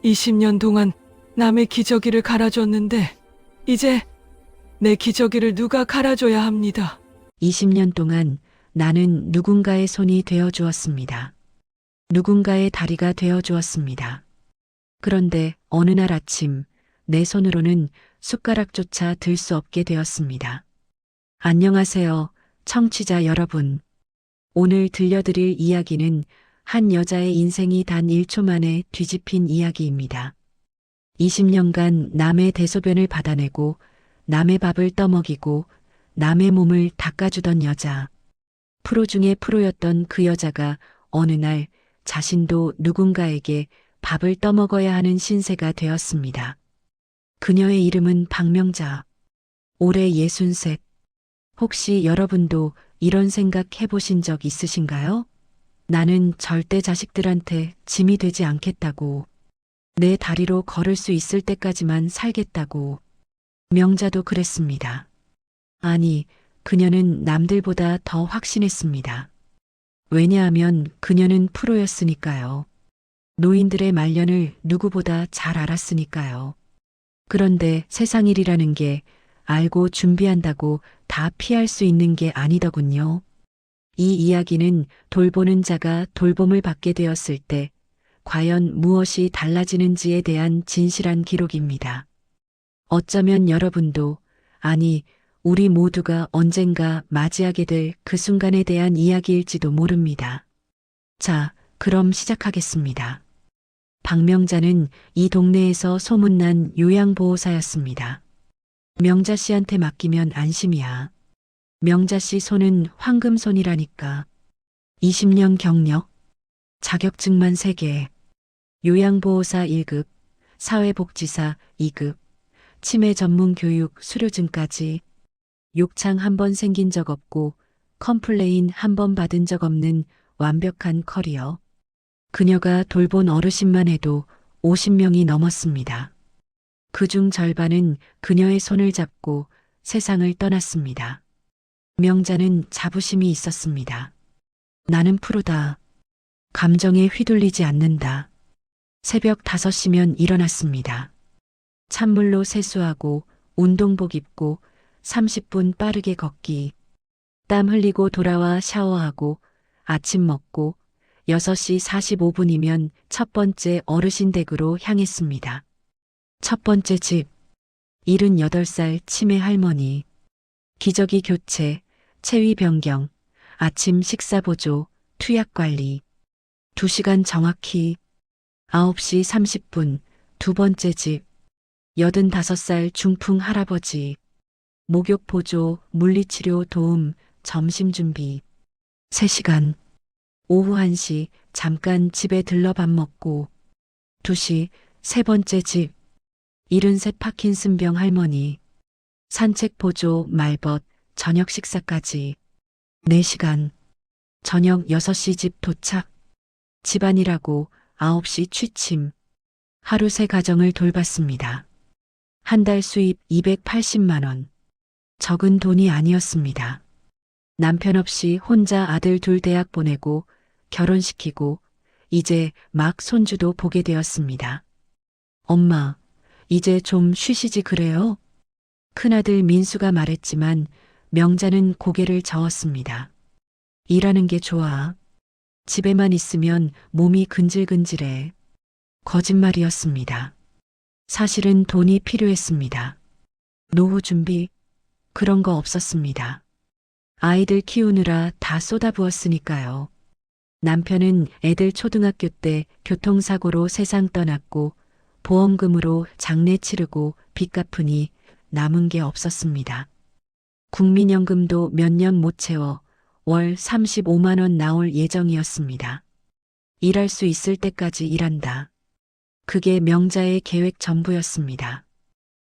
20년 동안 남의 기저귀를 갈아줬는데 이제 내 기저귀를 누가 갈아줘야 합니다. 20년 동안 나는 누군가의 손이 되어 주었습니다. 누군가의 다리가 되어 주었습니다. 그런데 어느 날 아침 내 손으로는 숟가락조차 들 수 없게 되었습니다. 안녕하세요, 청취자 여러분. 오늘 들려드릴 이야기는 한 여자의 인생이 단 1초 만에 뒤집힌 이야기입니다. 20년간 남의 대소변을 받아내고 남의 밥을 떠먹이고 남의 몸을 닦아주던 여자. 프로 중에 프로였던 그 여자가 어느 날 자신도 누군가에게 밥을 떠먹어야 하는 신세가 되었습니다. 그녀의 이름은 박명자. 올해 63. 혹시 여러분도 이런 생각 해보신 적 있으신가요? 나는 절대 자식들한테 짐이 되지 않겠다고. 내 다리로 걸을 수 있을 때까지만 살겠다고. 명자도 그랬습니다. 아니, 그녀는 남들보다 더 확신했습니다. 왜냐하면 그녀는 프로였으니까요. 노인들의 말년을 누구보다 잘 알았으니까요. 그런데 세상 일이라는 게 알고 준비한다고 다 피할 수 있는 게 아니더군요. 이 이야기는 돌보는 자가 돌봄을 받게 되었을 때 과연 무엇이 달라지는지에 대한 진실한 기록입니다. 어쩌면 여러분도, 아니, 우리 모두가 언젠가 맞이하게 될 그 순간에 대한 이야기일지도 모릅니다. 자, 그럼 시작하겠습니다. 박명자는 이 동네에서 소문난 요양보호사였습니다. 명자 씨한테 맡기면 안심이야. 명자 씨 손은 황금손이라니까. 20년 경력, 자격증만 3개, 요양보호사 1급, 사회복지사 2급, 치매 전문 교육 수료증까지. 욕창 한 번 생긴 적 없고 컴플레인 한 번 받은 적 없는 완벽한 커리어. 그녀가 돌본 어르신만 해도 50명이 넘었습니다. 그중 절반은 그녀의 손을 잡고 세상을 떠났습니다. 명자는 자부심이 있었습니다. 나는 프로다. 감정에 휘둘리지 않는다. 새벽 5시면 일어났습니다. 찬물로 세수하고 운동복 입고 30분 빠르게 걷기. 땀 흘리고 돌아와 샤워하고 아침 먹고 6시 45분이면 첫 번째 어르신 댁으로 향했습니다. 첫 번째 집. 78살 치매 할머니. 기저귀 교체, 체위 변경, 아침 식사 보조, 투약 관리. 2시간 정확히. 9시 30분 두 번째 집. 85살 중풍 할아버지. 목욕 보조, 물리치료 도움, 점심 준비. 3시간. 오후 1시 잠깐 집에 들러 밥 먹고. 2시 세 번째 집. 73 파킨슨병 할머니. 산책 보조, 말벗, 저녁 식사까지. 4시간. 저녁 6시 집 도착. 집안일하고 9시 취침. 하루 3가정을 돌봤습니다. 한 달 수입 280만 원. 적은 돈이 아니었습니다. 남편 없이 혼자 아들 2 대학 보내고 결혼시키고 이제 막 손주도 보게 되었습니다. 엄마, 이제 좀 쉬시지 그래요? 큰아들 민수가 말했지만 명자는 고개를 저었습니다. 일하는 게 좋아. 집에만 있으면 몸이 근질근질해. 거짓말이었습니다. 사실은 돈이 필요했습니다. 노후 준비, 그런 거 없었습니다. 아이들 키우느라 다 쏟아부었으니까요. 남편은 애들 초등학교 때 교통사고로 세상 떠났고 보험금으로 장례 치르고 빚 갚으니 남은 게 없었습니다. 국민연금도 몇 년 못 채워 월 35만 원 나올 예정이었습니다. 일할 수 있을 때까지 일한다. 그게 명자의 계획 전부였습니다.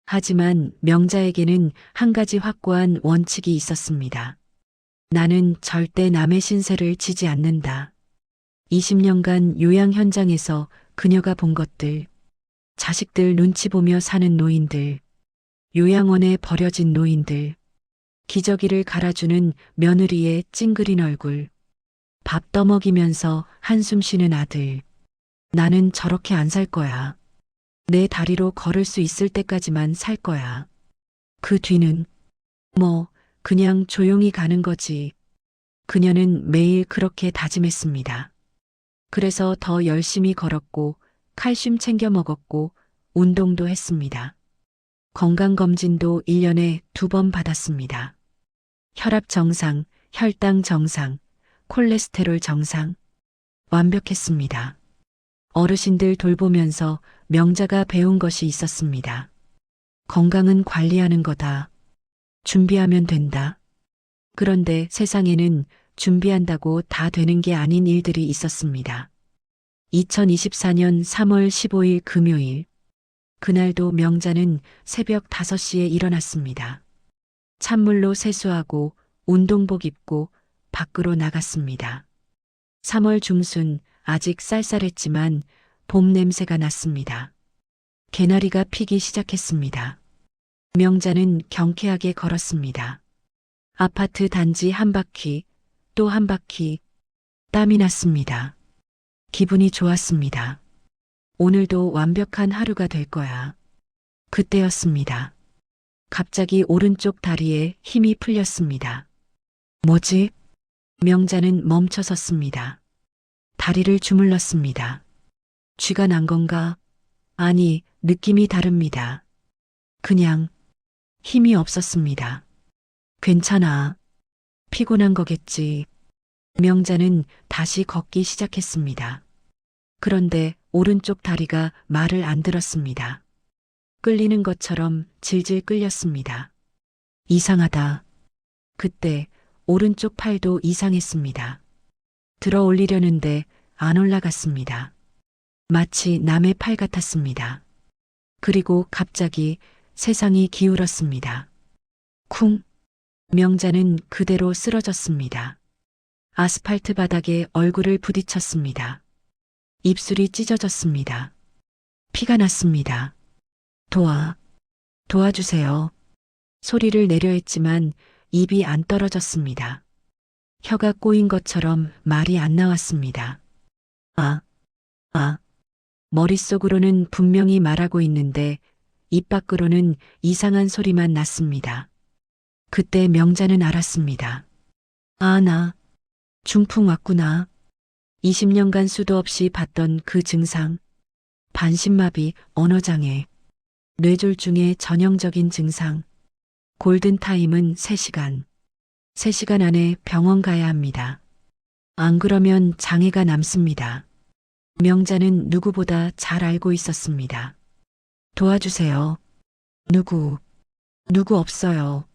하지만 명자에게는 한 가지 확고한 원칙이 있었습니다. 나는 절대 남의 신세를 지지 않는다. 20년간 요양 현장에서 그녀가 본 것들, 자식들 눈치 보며 사는 노인들, 요양원에 버려진 노인들, 기저귀를 갈아주는 며느리의 찡그린 얼굴, 밥 떠먹이면서 한숨 쉬는 아들. 나는 저렇게 안 살 거야. 내 다리로 걸을 수 있을 때까지만 살 거야. 그 뒤는 그냥 조용히 가는 거지. 그녀는 매일 그렇게 다짐했습니다. 그래서 더 열심히 걸었고 칼슘 챙겨 먹었고 운동도 했습니다. 건강검진도 1년에 2번 받았습니다. 혈압 정상, 혈당 정상, 콜레스테롤 정상. 완벽했습니다. 어르신들 돌보면서 명자가 배운 것이 있었습니다. 건강은 관리하는 거다. 준비하면 된다. 그런데 세상에는 준비한다고 다 되는 게 아닌 일들이 있었습니다. 2024년 3월 15일 금요일. 그날도 명자는 새벽 5시에 일어났습니다. 찬물로 세수하고 운동복 입고 밖으로 나갔습니다. 3월 중순 아직 쌀쌀했지만 봄 냄새가 났습니다. 개나리가 피기 시작했습니다. 명자는 경쾌하게 걸었습니다. 아파트 단지 한 바퀴, 또 한 바퀴, 땀이 났습니다. 기분이 좋았습니다. 오늘도 완벽한 하루가 될 거야. 그때였습니다. 갑자기 오른쪽 다리에 힘이 풀렸습니다. 뭐지? 명자는 멈춰 섰습니다. 다리를 주물렀습니다. 쥐가 난 건가? 아니, 느낌이 다릅니다. 그냥 힘이 없었습니다. 괜찮아. 피곤한 거겠지. 명자는 다시 걷기 시작했습니다. 그런데 오른쪽 다리가 말을 안 들었습니다. 끌리는 것처럼 질질 끌렸습니다. 이상하다. 그때 오른쪽 팔도 이상했습니다. 들어 올리려는데 안 올라갔습니다. 마치 남의 팔 같았습니다. 그리고 갑자기 세상이 기울었습니다. 쿵! 명자는 그대로 쓰러졌습니다. 아스팔트 바닥에 얼굴을 부딪혔습니다. 입술이 찢어졌습니다. 피가 났습니다. 도와주세요. 소리를 내려 했지만 입이 안 떨어졌습니다. 혀가 꼬인 것처럼 말이 안 나왔습니다. 머릿속으로는 분명히 말하고 있는데 입 밖으로는 이상한 소리만 났습니다. 그때 명자는 알았습니다. 나 중풍 왔구나. 20년간 수도 없이 봤던 그 증상. 반신마비, 언어장애, 뇌졸중의 전형적인 증상. 골든타임은 3시간. 3시간 안에 병원 가야 합니다. 안 그러면 장애가 남습니다. 명자는 누구보다 잘 알고 있었습니다. 도와주세요. 누구 없어요.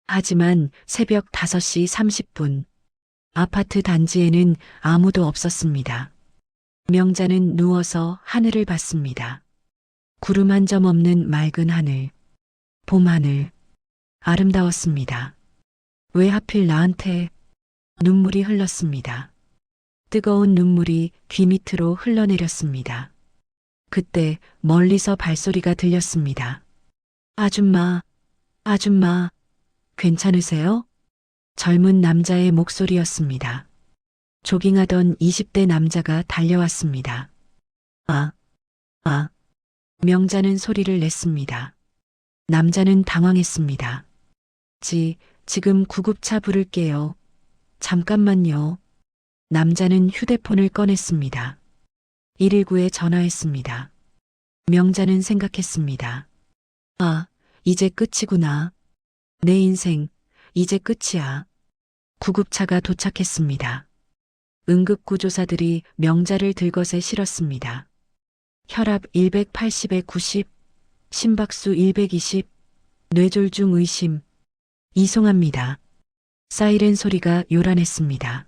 하지만 새벽 5시 30분. 아파트 단지에는 아무도 없었습니다. 명자는 누워서 하늘을 봤습니다. 구름 한 점 없는 맑은 하늘. 봄하늘. 아름다웠습니다. 왜 하필 나한테? 눈물이 흘렀습니다. 뜨거운 눈물이 귀 밑으로 흘러내렸습니다. 그때 멀리서 발소리가 들렸습니다. 아줌마, 괜찮으세요? 젊은 남자의 목소리였습니다. 조깅하던 20대 남자가 달려왔습니다. 명자는 소리를 냈습니다. 남자는 당황했습니다. 지금 구급차 부를게요. 잠깐만요. 남자는 휴대폰을 꺼냈습니다. 119에 전화했습니다. 명자는 생각했습니다. 이제 끝이구나. 내 인생, 이제 끝이야. 구급차가 도착했습니다. 응급구조사들이 명자를 들것에 실었습니다. 혈압 180에 90, 심박수 120, 뇌졸중 의심. 이송합니다. 사이렌 소리가 요란했습니다.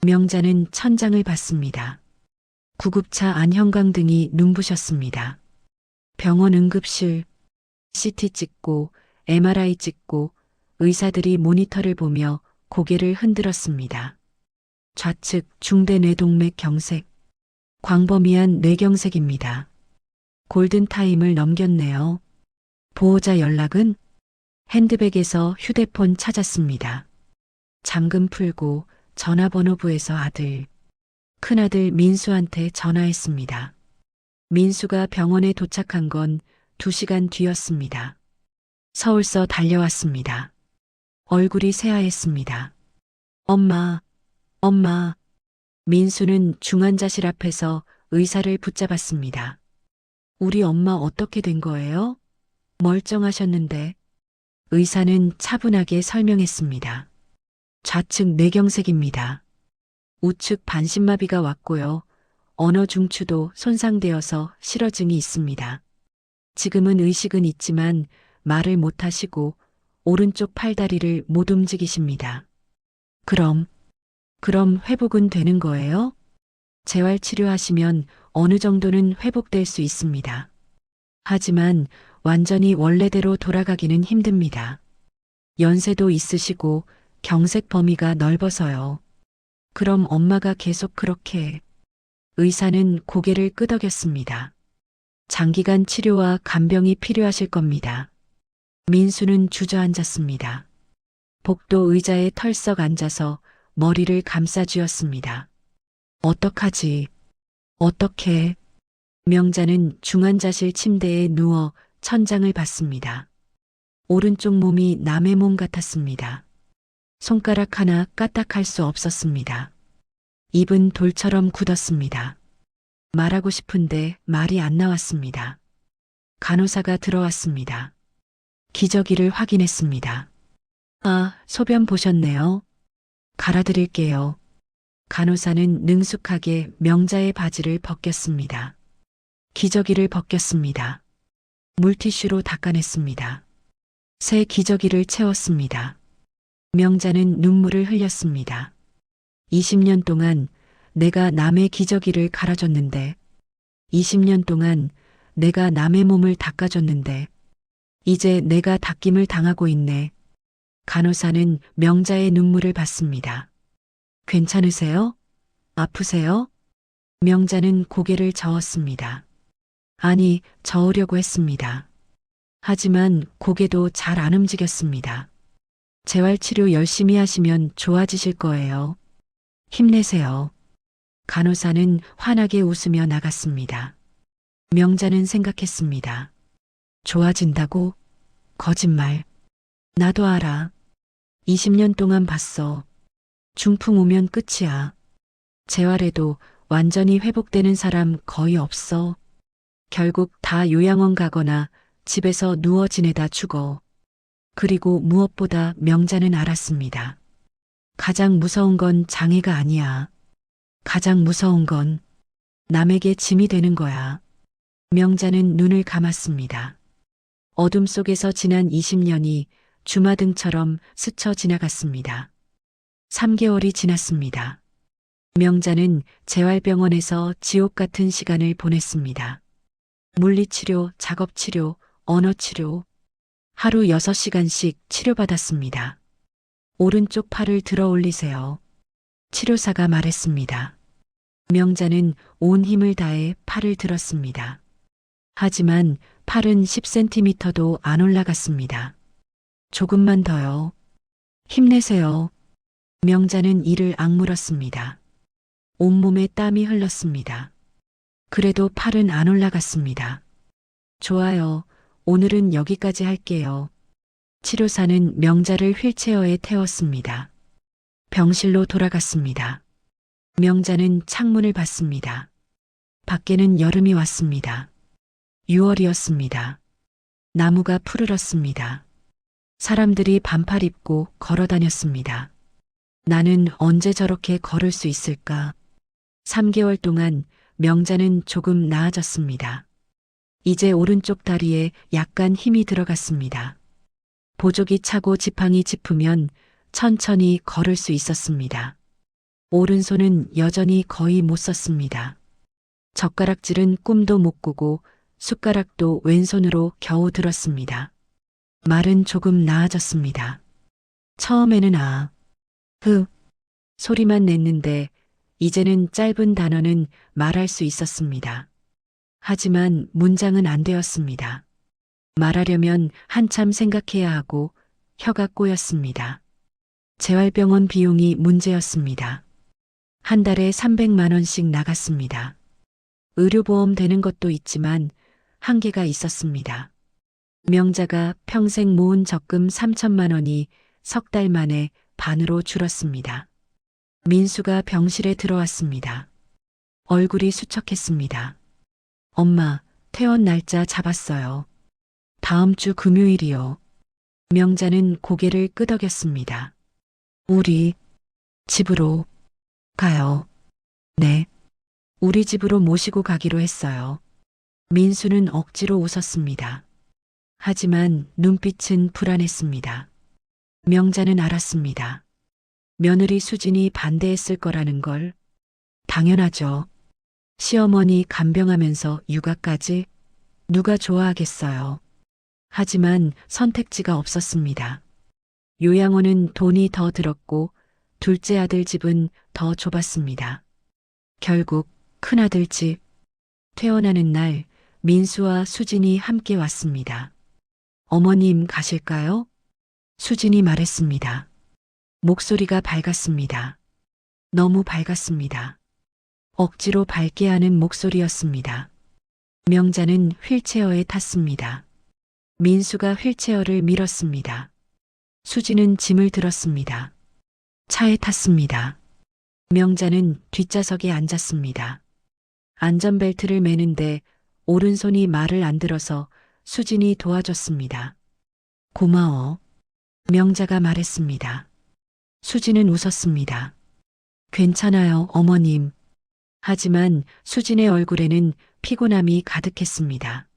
명자는 천장을 봤습니다. 구급차 안 형광등이 눈부셨습니다. 병원 응급실, CT 찍고 MRI 찍고 의사들이 모니터를 보며 고개를 흔들었습니다. 좌측 중대 뇌동맥 경색, 광범위한 뇌경색입니다. 골든타임을 넘겼네요. 보호자 연락은? 핸드백에서 휴대폰 찾았습니다. 잠금 풀고 전화번호부에서 아들, 큰아들 민수한테 전화했습니다. 민수가 병원에 도착한 건 2시간 뒤였습니다. 서울서 달려왔습니다. 얼굴이 새하였습니다. 엄마, 엄마. 민수는 중환자실 앞에서 의사를 붙잡았습니다. 우리 엄마 어떻게 된 거예요? 멀쩡하셨는데. 의사는 차분하게 설명했습니다. 좌측 뇌경색입니다. 우측 반신마비가 왔고요. 언어 중추도 손상되어서 실어증이 있습니다. 지금은 의식은 있지만 말을 못하시고 오른쪽 팔다리를 못 움직이십니다. 그럼 회복은 되는 거예요? 재활 치료하시면 어느 정도는 회복될 수 있습니다. 하지만 완전히 원래대로 돌아가기는 힘듭니다. 연세도 있으시고 경색 범위가 넓어서요. 그럼 엄마가 계속 그렇게. 의사는 고개를 끄덕였습니다. 장기간 치료와 간병이 필요하실 겁니다. 민수는 주저앉았습니다. 복도 의자에 털썩 앉아서 머리를 감싸쥐었습니다. 어떡하지? 어떻게? 명자는 중환자실 침대에 누워 천장을 봤습니다. 오른쪽 몸이 남의 몸 같았습니다. 손가락 하나 까딱할 수 없었습니다. 입은 돌처럼 굳었습니다. 말하고 싶은데 말이 안 나왔습니다. 간호사가 들어왔습니다. 기저귀를 확인했습니다. 아, 소변 보셨네요. 갈아드릴게요. 간호사는 능숙하게 명자의 바지를 벗겼습니다. 기저귀를 벗겼습니다. 물티슈로 닦아냈습니다. 새 기저귀를 채웠습니다. 명자는 눈물을 흘렸습니다. 20년 동안 내가 남의 기저귀를 갈아줬는데, 20년 동안 내가 남의 몸을 닦아줬는데, 이제 내가 닦임을 당하고 있네. 간호사는 명자의 눈물을 봤습니다. 괜찮으세요? 아프세요? 명자는 고개를 저었습니다. 아니, 저으려고 했습니다. 하지만 고개도 잘 안 움직였습니다. 재활치료 열심히 하시면 좋아지실 거예요. 힘내세요. 간호사는 환하게 웃으며 나갔습니다. 명자는 생각했습니다. 좋아진다고? 거짓말. 나도 알아. 20년 동안 봤어. 중풍 오면 끝이야. 재활해도 완전히 회복되는 사람 거의 없어. 결국 다 요양원 가거나 집에서 누워 지내다 죽어. 그리고 무엇보다 명자는 알았습니다. 가장 무서운 건 장애가 아니야. 가장 무서운 건 남에게 짐이 되는 거야. 명자는 눈을 감았습니다. 어둠 속에서 지난 20년이 주마등처럼 스쳐 지나갔습니다. 3개월이 지났습니다. 명자는 재활병원에서 지옥 같은 시간을 보냈습니다. 물리치료, 작업치료, 언어치료. 하루 6시간씩 치료받았습니다. 오른쪽 팔을 들어 올리세요. 치료사가 말했습니다. 명자는 온 힘을 다해 팔을 들었습니다. 하지만 팔은 10cm도 안 올라갔습니다. 조금만 더요. 힘내세요. 명자는 이를 악물었습니다. 온몸에 땀이 흘렀습니다. 그래도 팔은 안 올라갔습니다. 좋아요. 오늘은 여기까지 할게요. 치료사는 명자를 휠체어에 태웠습니다. 병실로 돌아갔습니다. 명자는 창문을 봤습니다. 밖에는 여름이 왔습니다. 6월이었습니다. 나무가 푸르렀습니다. 사람들이 반팔 입고 걸어 다녔습니다. 나는 언제 저렇게 걸을 수 있을까? 3개월 동안 명자는 조금 나아졌습니다. 이제 오른쪽 다리에 약간 힘이 들어갔습니다. 보조기 차고 지팡이 짚으면 천천히 걸을 수 있었습니다. 오른손은 여전히 거의 못 썼습니다. 젓가락질은 꿈도 못 꾸고 숟가락도 왼손으로 겨우 들었습니다. 말은 조금 나아졌습니다. 처음에는 소리만 냈는데 이제는 짧은 단어는 말할 수 있었습니다. 하지만 문장은 안 되었습니다. 말하려면 한참 생각해야 하고 혀가 꼬였습니다. 재활병원 비용이 문제였습니다. 한 달에 300만 원씩 나갔습니다. 의료보험 되는 것도 있지만 한계가 있었습니다. 명자가 평생 모은 적금 3천만 원이 석 달 만에 반으로 줄었습니다. 민수가 병실에 들어왔습니다. 얼굴이 수척했습니다. 엄마, 퇴원 날짜 잡았어요. 다음 주 금요일이요. 명자는 고개를 끄덕였습니다. 우리 집으로 가요. 네. 우리 집으로 모시고 가기로 했어요. 민수는 억지로 웃었습니다. 하지만 눈빛은 불안했습니다. 명자는 알았습니다. 며느리 수진이 반대했을 거라는 걸. 당연하죠. 시어머니 간병하면서 육아까지 누가 좋아하겠어요. 하지만 선택지가 없었습니다. 요양원은 돈이 더 들었고 둘째 아들 집은 더 좁았습니다. 결국 큰아들 집. 퇴원하는 날 민수와 수진이 함께 왔습니다. 어머님 가실까요? 수진이 말했습니다. 목소리가 밝았습니다. 너무 밝았습니다. 억지로 밝게 하는 목소리였습니다. 명자는 휠체어에 탔습니다. 민수가 휠체어를 밀었습니다. 수진은 짐을 들었습니다. 차에 탔습니다. 명자는 뒷좌석에 앉았습니다. 안전벨트를 매는데 오른손이 말을 안 들어서 수진이 도와줬습니다. 고마워. 명자가 말했습니다. 수진은 웃었습니다. 괜찮아요, 어머님. 하지만 수진의 얼굴에는 피곤함이 가득했습니다.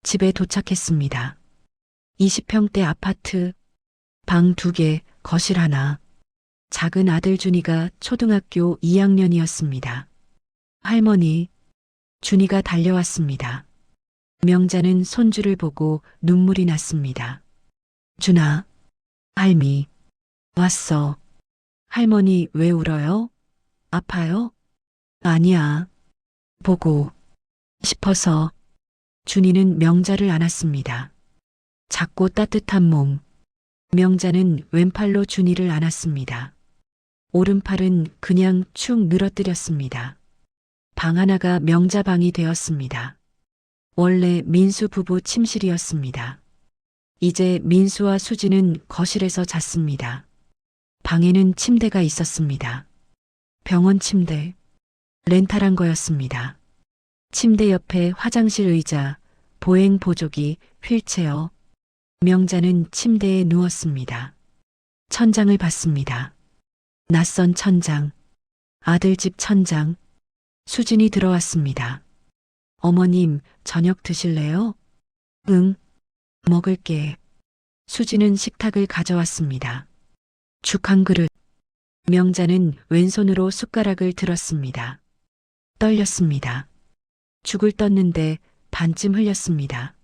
집에 도착했습니다. 20평대 아파트, 방 2개, 거실 하나. 작은 아들 준이가 초등학교 2학년이었습니다. 할머니, 준이가 달려왔습니다. 명자는 손주를 보고 눈물이 났습니다. 준아, 할미, 왔어. 할머니 왜 울어요? 아파요? 아니야. 보고 싶어서. 준이는 명자를 안았습니다. 작고 따뜻한 몸. 명자는 왼팔로 준이를 안았습니다. 오른팔은 그냥 축 늘어뜨렸습니다. 방 하나가 명자 방이 되었습니다. 원래 민수 부부 침실이었습니다. 이제 민수와 수지는 거실에서 잤습니다. 방에는 침대가 있었습니다. 병원 침대. 렌탈한 거였습니다. 침대 옆에 화장실 의자, 보행 보조기, 휠체어. 명자는 침대에 누웠습니다. 천장을 봤습니다. 낯선 천장. 아들 집 천장. 수진이 들어왔습니다. 어머님, 저녁 드실래요? 응, 먹을게. 수진은 식탁을 가져왔습니다. 죽 한 그릇. 명자는 왼손으로 숟가락을 들었습니다. 떨렸습니다. 죽을 떴는데 반쯤 흘렸습니다.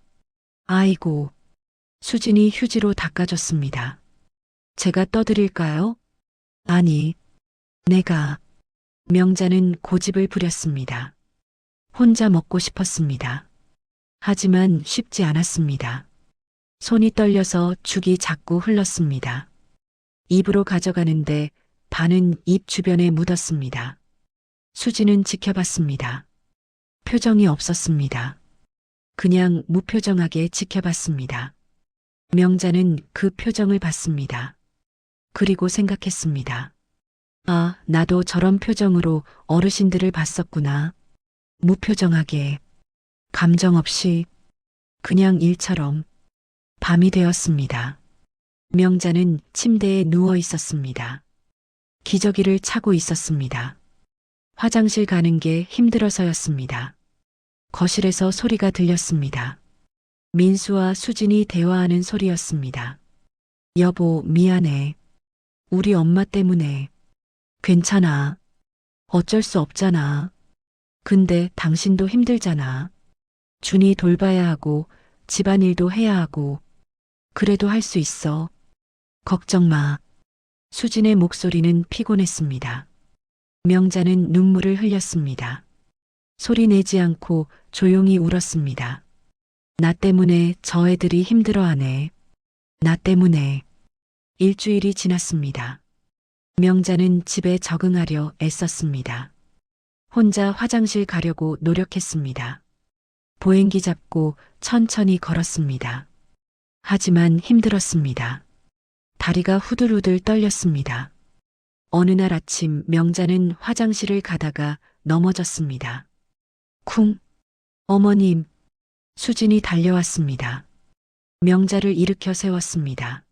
아이고. 수진이 휴지로 닦아줬습니다. 제가 떠드릴까요? 아니, 내가. 명자는 고집을 부렸습니다. 혼자 먹고 싶었습니다. 하지만 쉽지 않았습니다. 손이 떨려서 죽이 자꾸 흘렀습니다. 입으로 가져가는데 반은 입 주변에 묻었습니다. 수지는 지켜봤습니다. 표정이 없었습니다. 그냥 무표정하게 지켜봤습니다. 명자는 그 표정을 봤습니다. 그리고 생각했습니다. 아, 나도 저런 표정으로 어르신들을 봤었구나. 무표정하게, 감정 없이, 그냥 일처럼. 밤이 되었습니다. 명자는 침대에 누워 있었습니다. 기저귀를 차고 있었습니다. 화장실 가는 게 힘들어서였습니다. 거실에서 소리가 들렸습니다. 민수와 수진이 대화하는 소리였습니다. 여보, 미안해. 우리 엄마 때문에. 괜찮아. 어쩔 수 없잖아. 근데 당신도 힘들잖아. 준이 돌봐야 하고 집안일도 해야 하고. 그래도 할 수 있어. 걱정 마. 수진의 목소리는 피곤했습니다. 명자는 눈물을 흘렸습니다. 소리 내지 않고 조용히 울었습니다. 나 때문에 저 애들이 힘들어하네. 나 때문에. 일주일이 지났습니다. 명자는 집에 적응하려 애썼습니다. 혼자 화장실 가려고 노력했습니다. 보행기 잡고 천천히 걸었습니다. 하지만 힘들었습니다. 다리가 후들후들 떨렸습니다. 어느 날 아침 명자는 화장실을 가다가 넘어졌습니다. 쿵! 어머님! 수진이 달려왔습니다. 명자를 일으켜 세웠습니다.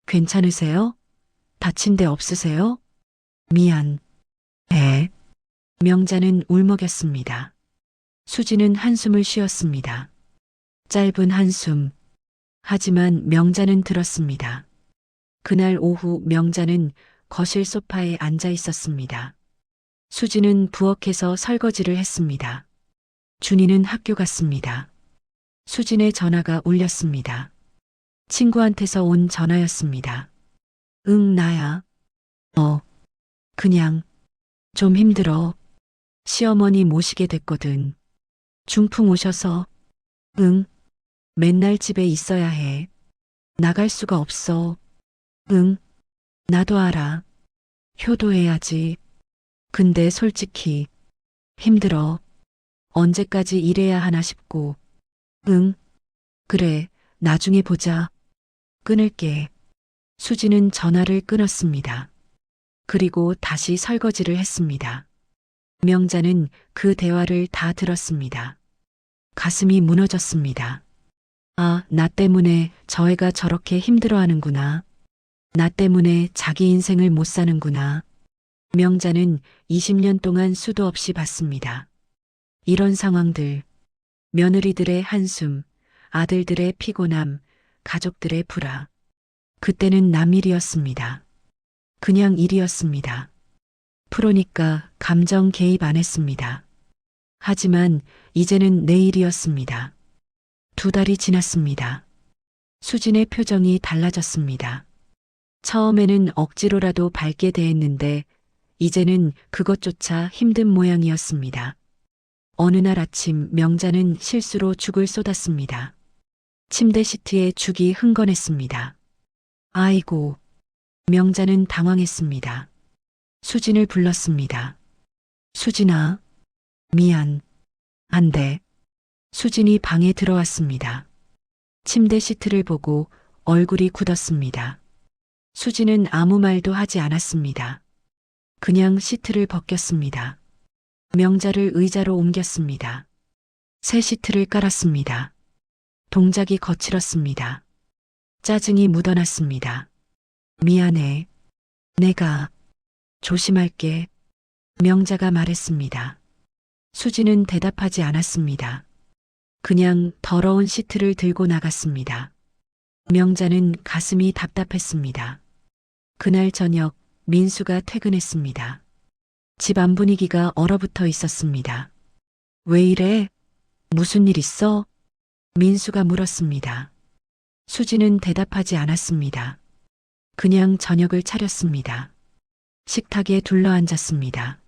괜찮으세요? 다친 데 없으세요? 미안. 명자는 울먹였습니다. 수진은 한숨을 쉬었습니다. 짧은 한숨. 하지만 명자는 들었습니다. 그날 오후 명자는 거실 소파에 앉아 있었습니다. 수진은 부엌에서 설거지를 했습니다. 준이는 학교 갔습니다. 수진의 전화가 울렸습니다. 친구한테서 온 전화였습니다. 응, 나야. 그냥 좀 힘들어. 시어머니 모시게 됐거든. 중풍 오셔서. 응. 맨날 집에 있어야 해. 나갈 수가 없어. 응. 나도 알아. 효도해야지. 근데 솔직히 힘들어. 언제까지 일해야 하나 싶고. 응. 그래, 나중에 보자. 끊을게. 수지는 전화를 끊었습니다. 그리고 다시 설거지를 했습니다. 명자는 그 대화를 다 들었습니다. 가슴이 무너졌습니다. 아, 나 때문에 저 애가 저렇게 힘들어하는구나. 나 때문에 자기 인생을 못 사는구나. 명자는 20년 동안 수도 없이 봤습니다. 이런 상황들, 며느리들의 한숨, 아들들의 피곤함, 가족들의 불화. 그때는 남일이었습니다. 그냥 일이었습니다. 프로니까 감정 개입 안 했습니다. 하지만 이제는 내 일이었습니다. 2달이 지났습니다. 수진의 표정이 달라졌습니다. 처음에는 억지로라도 밝게 대했는데 이제는 그것조차 힘든 모양이었습니다. 어느 날 아침 명자는 실수로 죽을 쏟았습니다. 침대 시트에 죽이 흥건했습니다. 아이고. 명자는 당황했습니다. 수진을 불렀습니다. 수진아, 미안. 안 돼. 수진이 방에 들어왔습니다. 침대 시트를 보고 얼굴이 굳었습니다. 수진은 아무 말도 하지 않았습니다. 그냥 시트를 벗겼습니다. 명자를 의자로 옮겼습니다. 새 시트를 깔았습니다. 동작이 거칠었습니다. 짜증이 묻어났습니다. 미안해. 내가 조심할게. 명자가 말했습니다. 수지는 대답하지 않았습니다. 그냥 더러운 시트를 들고 나갔습니다. 명자는 가슴이 답답했습니다. 그날 저녁 민수가 퇴근했습니다. 집 안 분위기가 얼어붙어 있었습니다. 왜 이래? 무슨 일 있어? 민수가 물었습니다. 수지는 대답하지 않았습니다. 그냥 저녁을 차렸습니다. 식탁에 둘러앉았습니다.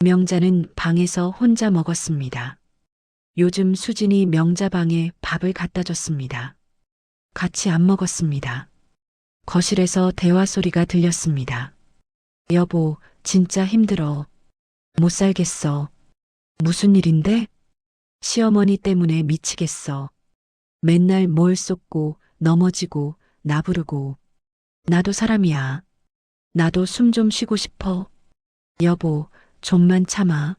명자는 방에서 혼자 먹었습니다. 요즘 수진이 명자 방에 밥을 갖다 줬습니다. 같이 안 먹었습니다. 거실에서 대화 소리가 들렸습니다. 여보, 진짜 힘들어. 못 살겠어. 무슨 일인데? 시어머니 때문에 미치겠어. 맨날 뭘 쏟고 넘어지고 나부르고. 나도 사람이야. 나도 숨 좀 쉬고 싶어. 여보, 좀만 참아.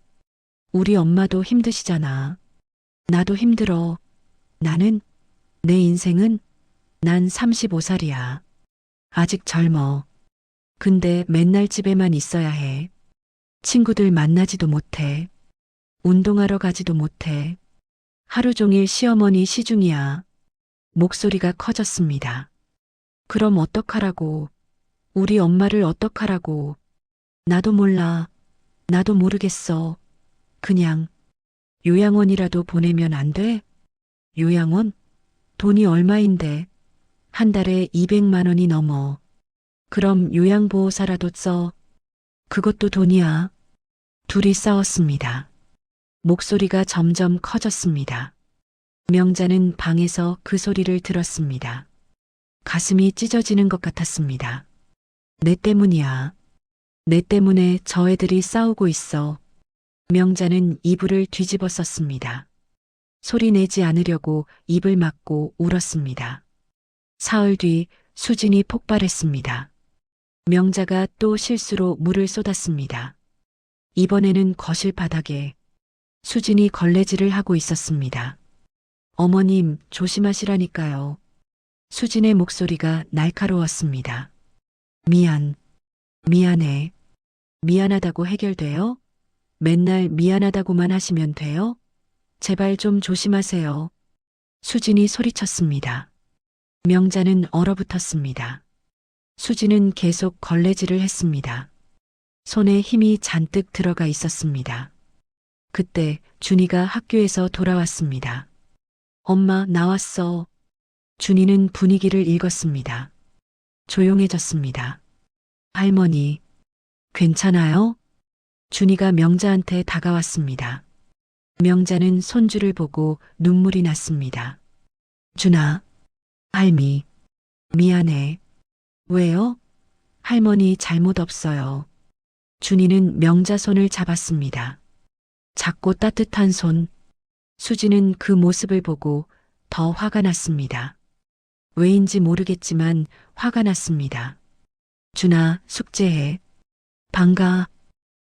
우리 엄마도 힘드시잖아. 나도 힘들어. 나는, 내 인생은, 난 35살이야. 아직 젊어. 근데 맨날 집에만 있어야 해. 친구들 만나지도 못해. 운동하러 가지도 못해. 하루 종일 시어머니 시중이야. 목소리가 커졌습니다. 그럼 어떡하라고. 우리 엄마를 어떡하라고. 나도 몰라. 나도 모르겠어. 그냥 요양원이라도 보내면 안 돼? 요양원? 돈이 얼마인데? 한 달에 200만 원이 넘어. 그럼 요양보호사라도 써. 그것도 돈이야. 둘이 싸웠습니다. 목소리가 점점 커졌습니다. 명자는 방에서 그 소리를 들었습니다. 가슴이 찢어지는 것 같았습니다. 내 때문이야. 내 때문에 저 애들이 싸우고 있어. 명자는 이불을 뒤집어 썼습니다. 소리 내지 않으려고 입을 막고 울었습니다. 사흘 뒤 수진이 폭발했습니다. 명자가 또 실수로 물을 쏟았습니다. 이번에는 거실 바닥에 수진이 걸레질을 하고 있었습니다. 어머님, 조심하시라니까요. 수진의 목소리가 날카로웠습니다. 미안해. 미안하다고 해결돼요? 맨날 미안하다고만 하시면 돼요? 제발 좀 조심하세요. 수진이 소리쳤습니다. 명자는 얼어붙었습니다. 수진은 계속 걸레질을 했습니다. 손에 힘이 잔뜩 들어가 있었습니다. 그때 준이가 학교에서 돌아왔습니다. 엄마, 나왔어. 준이는 분위기를 읽었습니다. 조용해졌습니다. 할머니, 괜찮아요? 준이가 명자한테 다가왔습니다. 명자는 손주를 보고 눈물이 났습니다. 준아, 할미, 미안해. 왜요? 할머니 잘못 없어요. 준이는 명자 손을 잡았습니다. 작고 따뜻한 손. 수지는 그 모습을 보고 더 화가 났습니다. 왜인지 모르겠지만 화가 났습니다. 준아, 숙제해. 방가.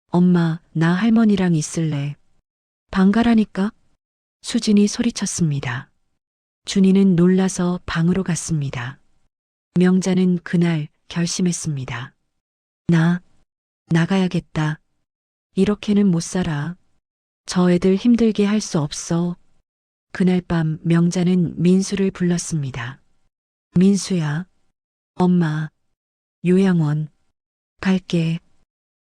엄마, 나 할머니랑 있을래. 방가라니까? 수진이 소리쳤습니다. 준이는 놀라서 방으로 갔습니다. 명자는 그날 결심했습니다. 나가야겠다. 이렇게는 못 살아. 저 애들 힘들게 할 수 없어. 그날 밤 명자는 민수를 불렀습니다. 민수야. 엄마. 요양원. 갈게.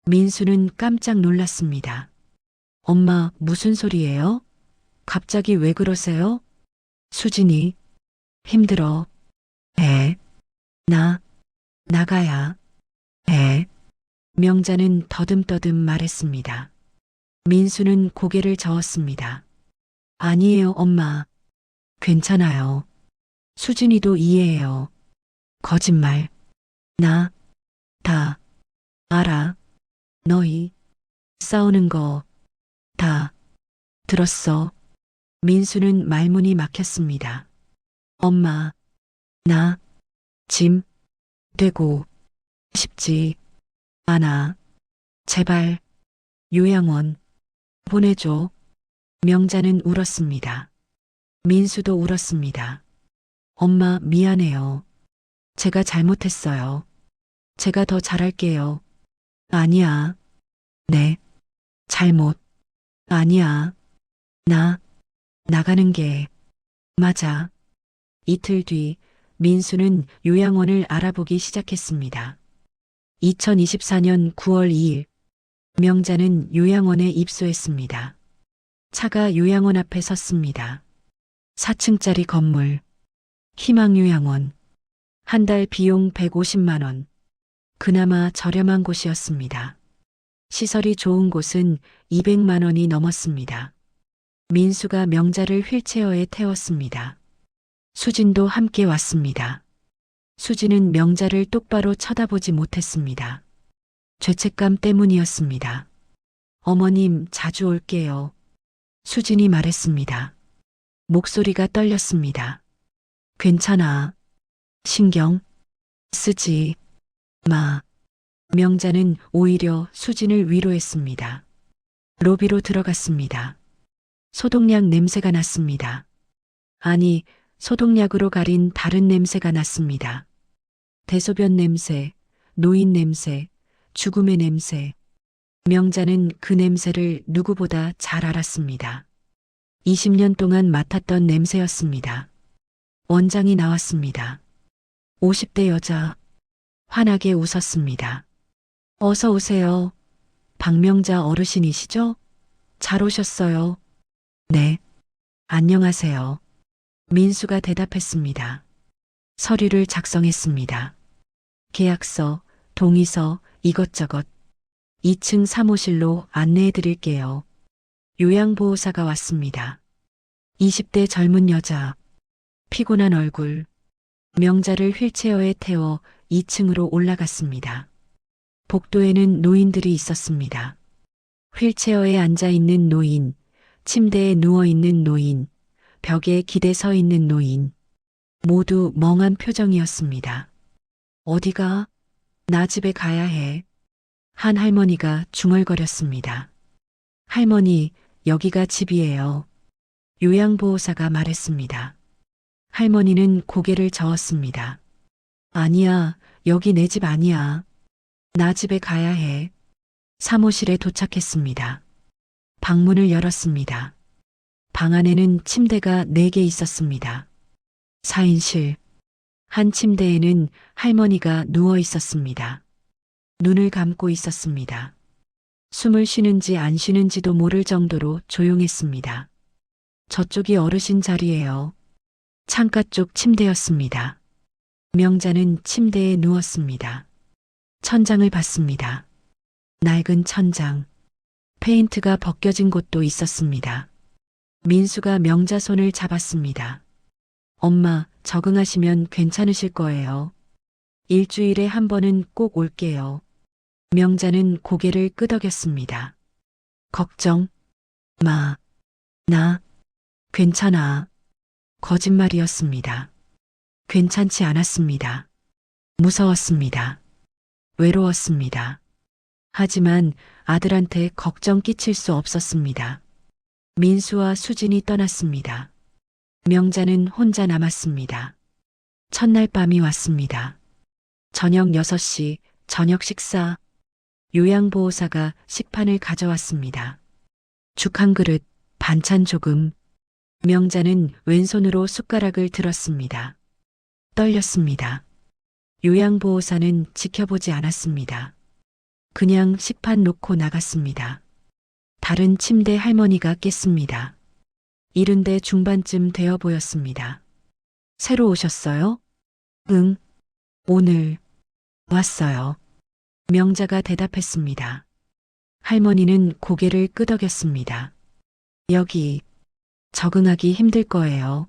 민수는 깜짝 놀랐습니다. 엄마, 무슨 소리예요? 갑자기 왜 그러세요? 수진이. 힘들어. 나가야 해. 명자는 더듬더듬 말했습니다. 민수는 고개를 저었습니다. 아니에요, 엄마. 괜찮아요. 수진이도 이해해요. 거짓말. 나 다 알아. 너희 싸우는 거 다 들었어. 민수는 말문이 막혔습니다. 엄마, 나 짐 되고 싶지 않아. 제발 요양원 보내줘. 명자는 울었습니다. 민수도 울었습니다. 엄마, 미안해요. 제가 잘못했어요. 제가 더 잘할게요. 아니야. 네. 잘못. 아니야. 나가는 게 맞아. 이틀 뒤 민수는 요양원을 알아보기 시작했습니다. 2024년 9월 2일 명자는 요양원에 입소했습니다. 차가 요양원 앞에 섰습니다. 4층짜리 건물. 희망요양원. 한 달 비용 150만 원. 그나마 저렴한 곳이었습니다. 시설이 좋은 곳은 200만 원이 넘었습니다. 민수가 명자를 휠체어에 태웠습니다. 수진도 함께 왔습니다. 수진은 명자를 똑바로 쳐다보지 못했습니다. 죄책감 때문이었습니다. 어머님, 자주 올게요. 수진이 말했습니다. 목소리가 떨렸습니다. 괜찮아. 신경 쓰지 마. 명자는 오히려 수진을 위로했습니다. 로비로 들어갔습니다. 소독약 냄새가 났습니다. 아니, 소독약으로 가린 다른 냄새가 났습니다. 대소변 냄새, 노인 냄새, 죽음의 냄새. 명자는 그 냄새를 누구보다 잘 알았습니다. 20년 동안 맡았던 냄새였습니다. 원장이 나왔습니다. 50대 여자. 환하게 웃었습니다. 어서 오세요. 박명자 어르신이시죠? 잘 오셨어요. 네. 안녕하세요. 민수가 대답했습니다. 서류를 작성했습니다. 계약서, 동의서, 이것저것. 2층 사무실로 안내해 드릴게요. 요양보호사가 왔습니다. 20대 젊은 여자. 피곤한 얼굴. 명자를 휠체어에 태워 2층으로 올라갔습니다. 복도에는 노인들이 있었습니다. 휠체어에 앉아 있는 노인, 침대에 누워 있는 노인, 벽에 기대 서 있는 노인. 모두 멍한 표정이었습니다. 어디가? 나 집에 가야 해. 한 할머니가 중얼거렸습니다. 할머니, 여기가 집이에요. 요양보호사가 말했습니다. 할머니는 고개를 저었습니다. 아니야, 여기 내 집 아니야. 나 집에 가야 해. 사무실에 도착했습니다. 방문을 열었습니다. 방 안에는 침대가 4개 있었습니다. 4인실. 한 침대에는 할머니가 누워 있었습니다. 눈을 감고 있었습니다. 숨을 쉬는지 안 쉬는지도 모를 정도로 조용했습니다. 저쪽이 어르신 자리예요. 창가 쪽 침대였습니다. 명자는 침대에 누웠습니다. 천장을 봤습니다. 낡은 천장. 페인트가 벗겨진 곳도 있었습니다. 민수가 명자 손을 잡았습니다. 엄마, 적응하시면 괜찮으실 거예요. 일주일에 한 번은 꼭 올게요. 명자는 고개를 끄덕였습니다. 걱정 마. 나 괜찮아. 거짓말이었습니다. 괜찮지 않았습니다. 무서웠습니다. 외로웠습니다. 하지만 아들한테 걱정 끼칠 수 없었습니다. 민수와 수진이 떠났습니다. 명자는 혼자 남았습니다. 첫날 밤이 왔습니다. 저녁 6시, 저녁 식사. 요양보호사가 식판을 가져왔습니다. 죽 한 그릇, 반찬 조금. 명자는 왼손으로 숟가락을 들었습니다. 떨렸습니다. 요양보호사는 지켜보지 않았습니다. 그냥 식판 놓고 나갔습니다. 다른 침대 할머니가 깼습니다. 70대 중반쯤 되어 보였습니다. 새로 오셨어요? 응, 오늘 왔어요. 명자가 대답했습니다. 할머니는 고개를 끄덕였습니다. 여기 적응하기 힘들 거예요.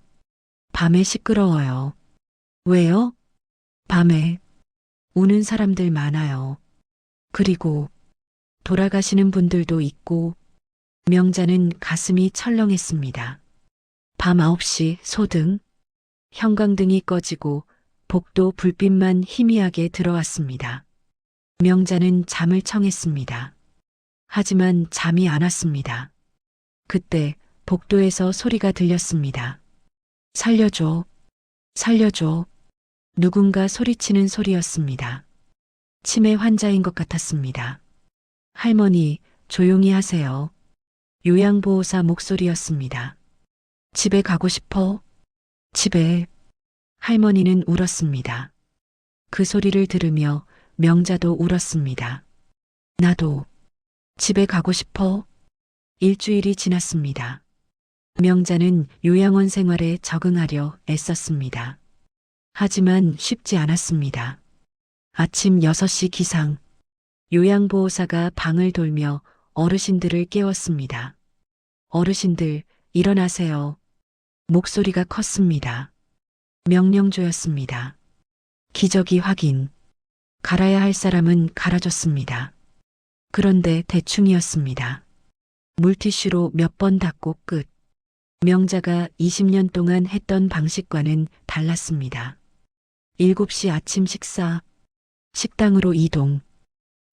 밤에 시끄러워요. 왜요? 밤에 우는 사람들 많아요. 그리고 돌아가시는 분들도 있고. 명자는 가슴이 철렁했습니다. 밤 9시 소등, 형광등이 꺼지고 복도 불빛만 희미하게 들어왔습니다. 명자는 잠을 청했습니다. 하지만 잠이 안 왔습니다. 그때 복도에서 소리가 들렸습니다. 살려줘, 살려줘. 누군가 소리치는 소리였습니다. 치매 환자인 것 같았습니다. 할머니, 조용히 하세요. 요양보호사 목소리였습니다. 집에 가고 싶어? 집에. 할머니는 울었습니다. 그 소리를 들으며 명자도 울었습니다. 나도 집에 가고 싶어. 일주일이 지났습니다. 명자는 요양원 생활에 적응하려 애썼습니다. 하지만 쉽지 않았습니다. 아침 6시 기상. 요양보호사가 방을 돌며 어르신들을 깨웠습니다. 어르신들, 일어나세요. 목소리가 컸습니다. 명령조였습니다. 기저귀 확인. 갈아야 할 사람은 갈아줬습니다. 그런데 대충이었습니다. 물티슈로 몇 번 닦고 끝. 명자가 20년 동안 했던 방식과는 달랐습니다. 7시 아침 식사. 식당으로 이동.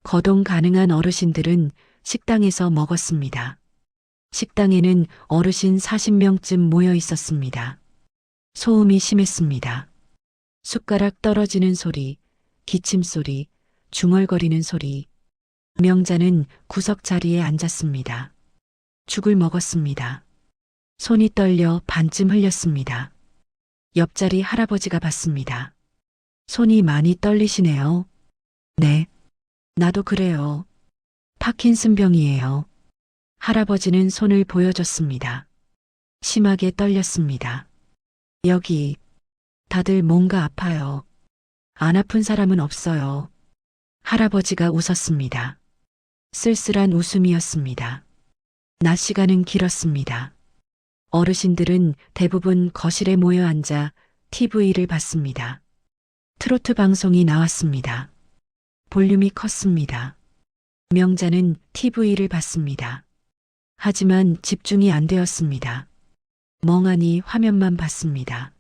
거동 가능한 어르신들은 식당에서 먹었습니다. 식당에는 어르신 40명쯤 모여 있었습니다. 소음이 심했습니다. 숟가락 떨어지는 소리, 기침 소리, 중얼거리는 소리. 명자는 구석 자리에 앉았습니다. 죽을 먹었습니다. 손이 떨려 반쯤 흘렸습니다. 옆자리 할아버지가 봤습니다. 손이 많이 떨리시네요. 네, 나도 그래요. 파킨슨병이에요. 할아버지는 손을 보여줬습니다. 심하게 떨렸습니다. 여기, 다들 뭔가 아파요. 안 아픈 사람은 없어요. 할아버지가 웃었습니다. 쓸쓸한 웃음이었습니다. 낮 시간은 길었습니다. 어르신들은 대부분 거실에 모여 앉아 TV를 봤습니다. 트로트 방송이 나왔습니다. 볼륨이 컸습니다. 명자는 TV를 봤습니다. 하지만 집중이 안 되었습니다. 멍하니 화면만 봤습니다.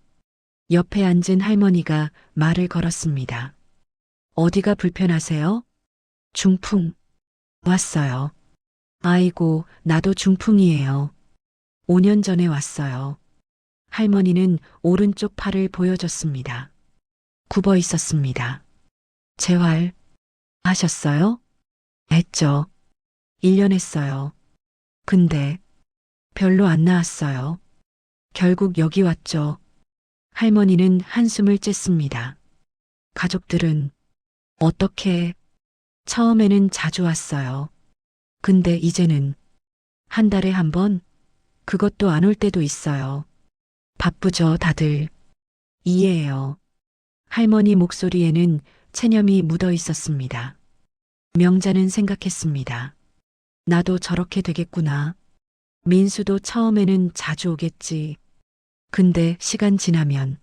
옆에 앉은 할머니가 말을 걸었습니다. 어디가 불편하세요? 중풍. 왔어요. 아이고, 나도 중풍이에요. 5년 전에 왔어요. 할머니는 오른쪽 팔을 보여줬습니다. 굽어 있었습니다. 재활 하셨어요? 했죠. 1년 했어요. 근데 별로 안 나았어요. 결국 여기 왔죠. 할머니는 한숨을 쬐습니다. 가족들은 어떻게 처음에는 자주 왔어요. 근데 이제는 한 달에 한 번? 그것도 안 올 때도 있어요. 바쁘죠, 다들. 이해해요. 할머니 목소리에는 체념이 묻어 있었습니다. 명자는 생각했습니다. 나도 저렇게 되겠구나. 민수도 처음에는 자주 오겠지. 근데 시간 지나면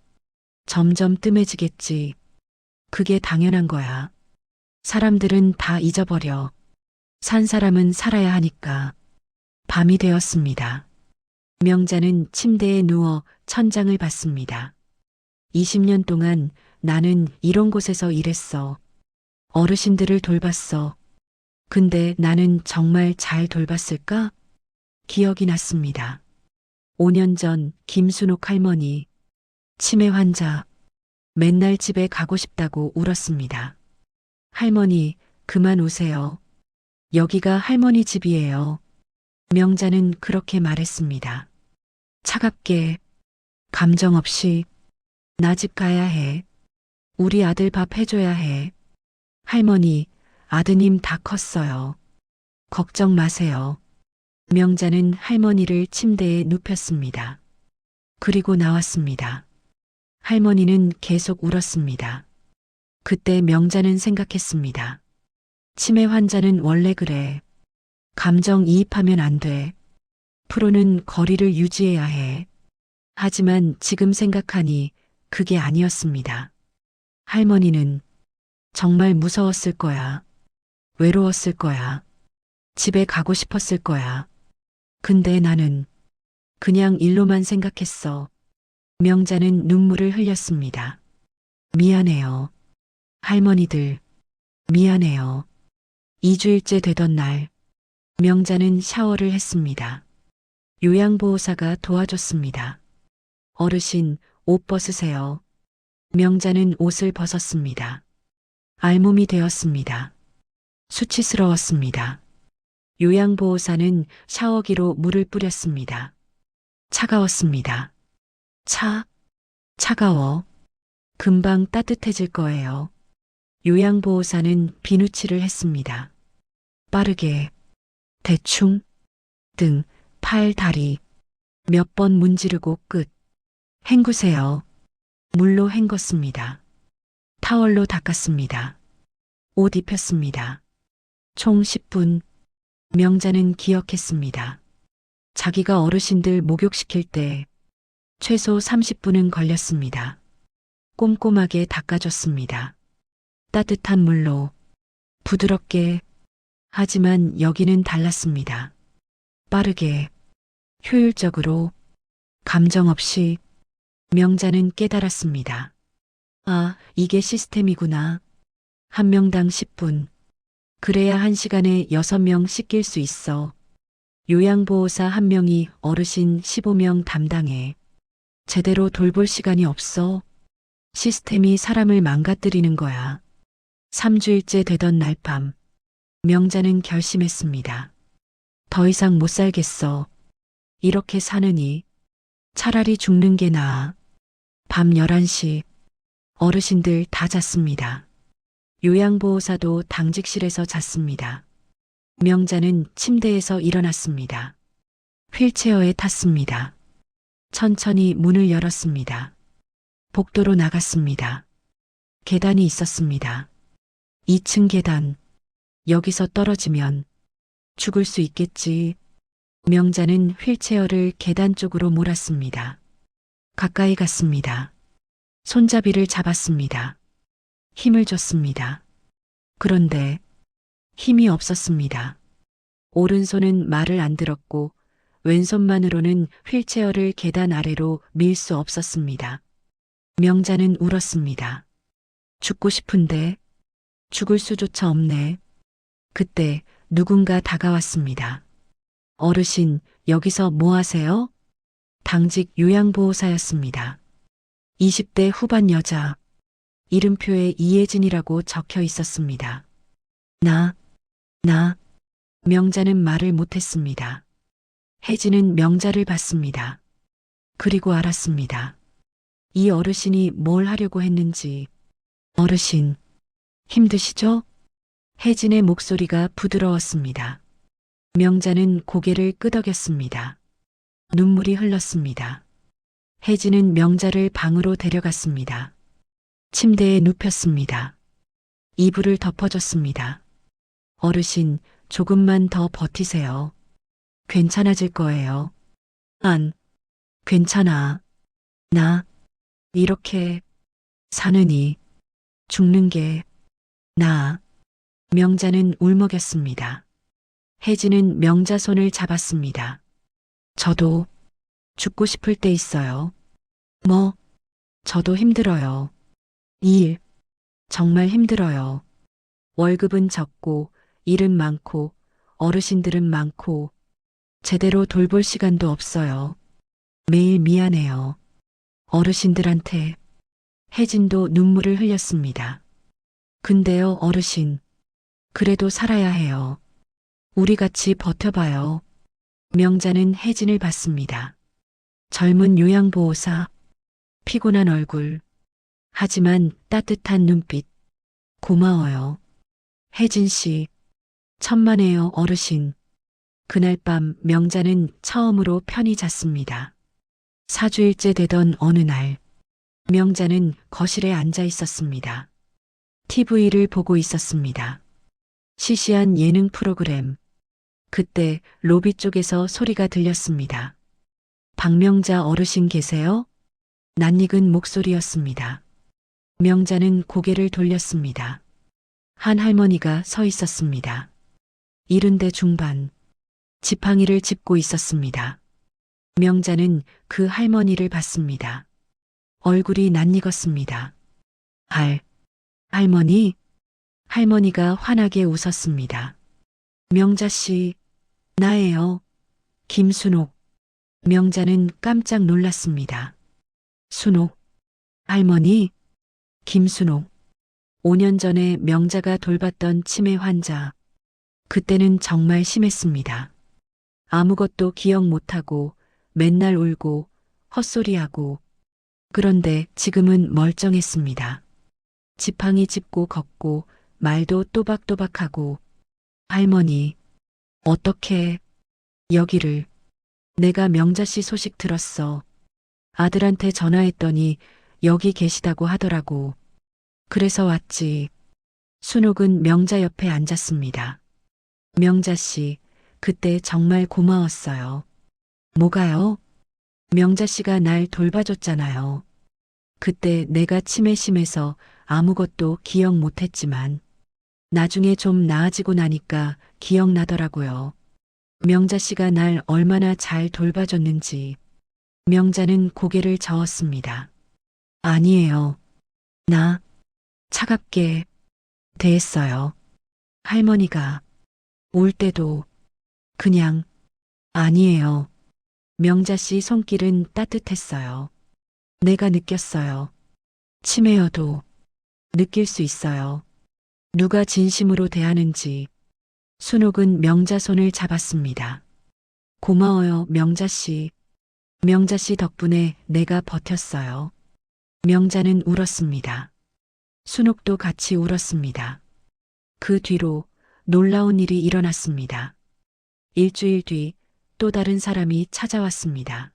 점점 뜸해지겠지. 그게 당연한 거야. 사람들은 다 잊어버려. 산 사람은 살아야 하니까. 밤이 되었습니다. 명자는 침대에 누워 천장을 봤습니다. 20년 동안 나는 이런 곳에서 일했어. 어르신들을 돌봤어. 근데 나는 정말 잘 돌봤을까? 기억이 났습니다. 5년 전 김순옥 할머니, 치매 환자, 맨날 집에 가고 싶다고 울었습니다. 할머니, 그만 오세요. 여기가 할머니 집이에요. 명자는 그렇게 말했습니다. 차갑게, 감정 없이, 나 집 가야 해. 우리 아들 밥 해줘야 해. 할머니, 아드님 다 컸어요. 걱정 마세요. 명자는 할머니를 침대에 눕혔습니다. 그리고 나왔습니다. 할머니는 계속 울었습니다. 그때 명자는 생각했습니다. 치매 환자는 원래 그래. 감정이입하면 안 돼. 프로는 거리를 유지해야 해. 하지만 지금 생각하니 그게 아니었습니다. 할머니는 정말 무서웠을 거야. 외로웠을 거야. 집에 가고 싶었을 거야. 근데 나는 그냥 일로만 생각했어. 명자는 눈물을 흘렸습니다. 미안해요. 할머니들, 미안해요. 2주일째 되던 날, 명자는 샤워를 했습니다. 요양보호사가 도와줬습니다. 어르신, 옷 벗으세요. 명자는 옷을 벗었습니다. 알몸이 되었습니다. 수치스러웠습니다. 요양보호사는 샤워기로 물을 뿌렸습니다. 차가웠습니다. 차가워. 금방 따뜻해질 거예요. 요양보호사는 비누칠을 했습니다. 빠르게, 대충, 등, 팔, 다리, 몇 번 문지르고 끝. 헹구세요. 물로 헹궜습니다. 타월로 닦았습니다. 옷 입혔습니다. 총 10분. 명자는 기억했습니다. 자기가 어르신들 목욕시킬 때 최소 30분은 걸렸습니다. 꼼꼼하게 닦아줬습니다. 따뜻한 물로 부드럽게. 하지만 여기는 달랐습니다. 빠르게, 효율적으로, 감정 없이. 명자는 깨달았습니다. 아, 이게 시스템이구나. 한 명당 10분. 그래야 1시간에 6명 씻길 수 있어. 요양보호사 1명이 어르신 15명 담당해. 제대로 돌볼 시간이 없어. 시스템이 사람을 망가뜨리는 거야. 3주일째 되던 날 밤, 명자는 결심했습니다. 더 이상 못 살겠어. 이렇게 사느니 차라리 죽는 게 나아. 밤 11시, 어르신들 다 잤습니다. 요양보호사도 당직실에서 잤습니다. 명자는 침대에서 일어났습니다. 휠체어에 탔습니다. 천천히 문을 열었습니다. 복도로 나갔습니다. 계단이 있었습니다. 2층 계단. 여기서 떨어지면 죽을 수 있겠지. 명자는 휠체어를 계단 쪽으로 몰았습니다. 가까이 갔습니다. 손잡이를 잡았습니다. 힘을 줬습니다. 그런데 힘이 없었습니다. 오른손은 말을 안 들었고 왼손만으로는 휠체어를 계단 아래로 밀 수 없었습니다. 명자는 울었습니다. 죽고 싶은데 죽을 수조차 없네. 그때 누군가 다가왔습니다. 어르신, 여기서 뭐 하세요? 당직 요양보호사였습니다. 20대 후반 여자. 이름표에 이혜진이라고 적혀 있었습니다. 나. 명자는 말을 못했습니다. 혜진은 명자를 봤습니다. 그리고 알았습니다. 이 어르신이 뭘 하려고 했는지. 어르신, 힘드시죠? 혜진의 목소리가 부드러웠습니다. 명자는 고개를 끄덕였습니다. 눈물이 흘렀습니다. 혜진은 명자를 방으로 데려갔습니다. 침대에 눕혔습니다. 이불을 덮어줬습니다. 어르신, 조금만 더 버티세요. 괜찮아질 거예요. 안, 괜찮아. 나, 이렇게 사느니, 죽는 게, 나. 명자는 울먹였습니다. 혜진은 명자 손을 잡았습니다. 저도 죽고 싶을 때 있어요. 뭐, 저도 힘들어요. 일, 정말 힘들어요. 월급은 적고, 일은 많고, 어르신들은 많고, 제대로 돌볼 시간도 없어요. 매일 미안해요. 어르신들한테. 혜진도 눈물을 흘렸습니다. 근데요, 어르신. 그래도 살아야 해요. 우리 같이 버텨봐요. 명자는 혜진을 봤습니다. 젊은 요양보호사, 피곤한 얼굴, 하지만 따뜻한 눈빛. 고마워요. 혜진 씨, 천만에요, 어르신. 그날 밤 명자는 처음으로 편히 잤습니다. 4주일째 되던 어느 날, 명자는 거실에 앉아 있었습니다. TV를 보고 있었습니다. 시시한 예능 프로그램. 그때 로비 쪽에서 소리가 들렸습니다. 박명자 어르신 계세요? 낯익은 목소리였습니다. 명자는 고개를 돌렸습니다. 한 할머니가 서 있었습니다. 70대 중반. 지팡이를 짚고 있었습니다. 명자는 그 할머니를 봤습니다. 얼굴이 낯익었습니다. 할머니? 할머니가 환하게 웃었습니다. 명자 씨, 나예요. 김순옥. 명자는 깜짝 놀랐습니다. 순옥. 할머니? 김순옥. 5년 전에 명자가 돌봤던 치매 환자. 그때는 정말 심했습니다. 아무것도 기억 못하고 맨날 울고 헛소리하고. 그런데 지금은 멀쩡했습니다. 지팡이 짚고 걷고 말도 또박또박하고. 할머니, 어떻게 여기를. 내가 명자 씨 소식 들었어. 아들한테 전화했더니 여기 계시다고 하더라고. 그래서 왔지. 순옥은 명자 옆에 앉았습니다. 명자 씨, 그때 정말 고마웠어요. 뭐가요? 명자 씨가 날 돌봐줬잖아요. 그때 내가 치매 심해서 아무것도 기억 못했지만 나중에 좀 나아지고 나니까 기억나더라고요. 명자 씨가 날 얼마나 잘 돌봐줬는지. 명자는 고개를 저었습니다. 아니에요. 나 차갑게 대했어요. 할머니가 울 때도 그냥 아니에요. 명자 씨 손길은 따뜻했어요. 내가 느꼈어요. 치매여도 느낄 수 있어요. 누가 진심으로 대하는지. 순옥은 명자 손을 잡았습니다. 고마워요, 명자 씨. 명자 씨 덕분에 내가 버텼어요. 명자는 울었습니다. 순옥도 같이 울었습니다. 그 뒤로 놀라운 일이 일어났습니다. 일주일 뒤 또 다른 사람이 찾아왔습니다.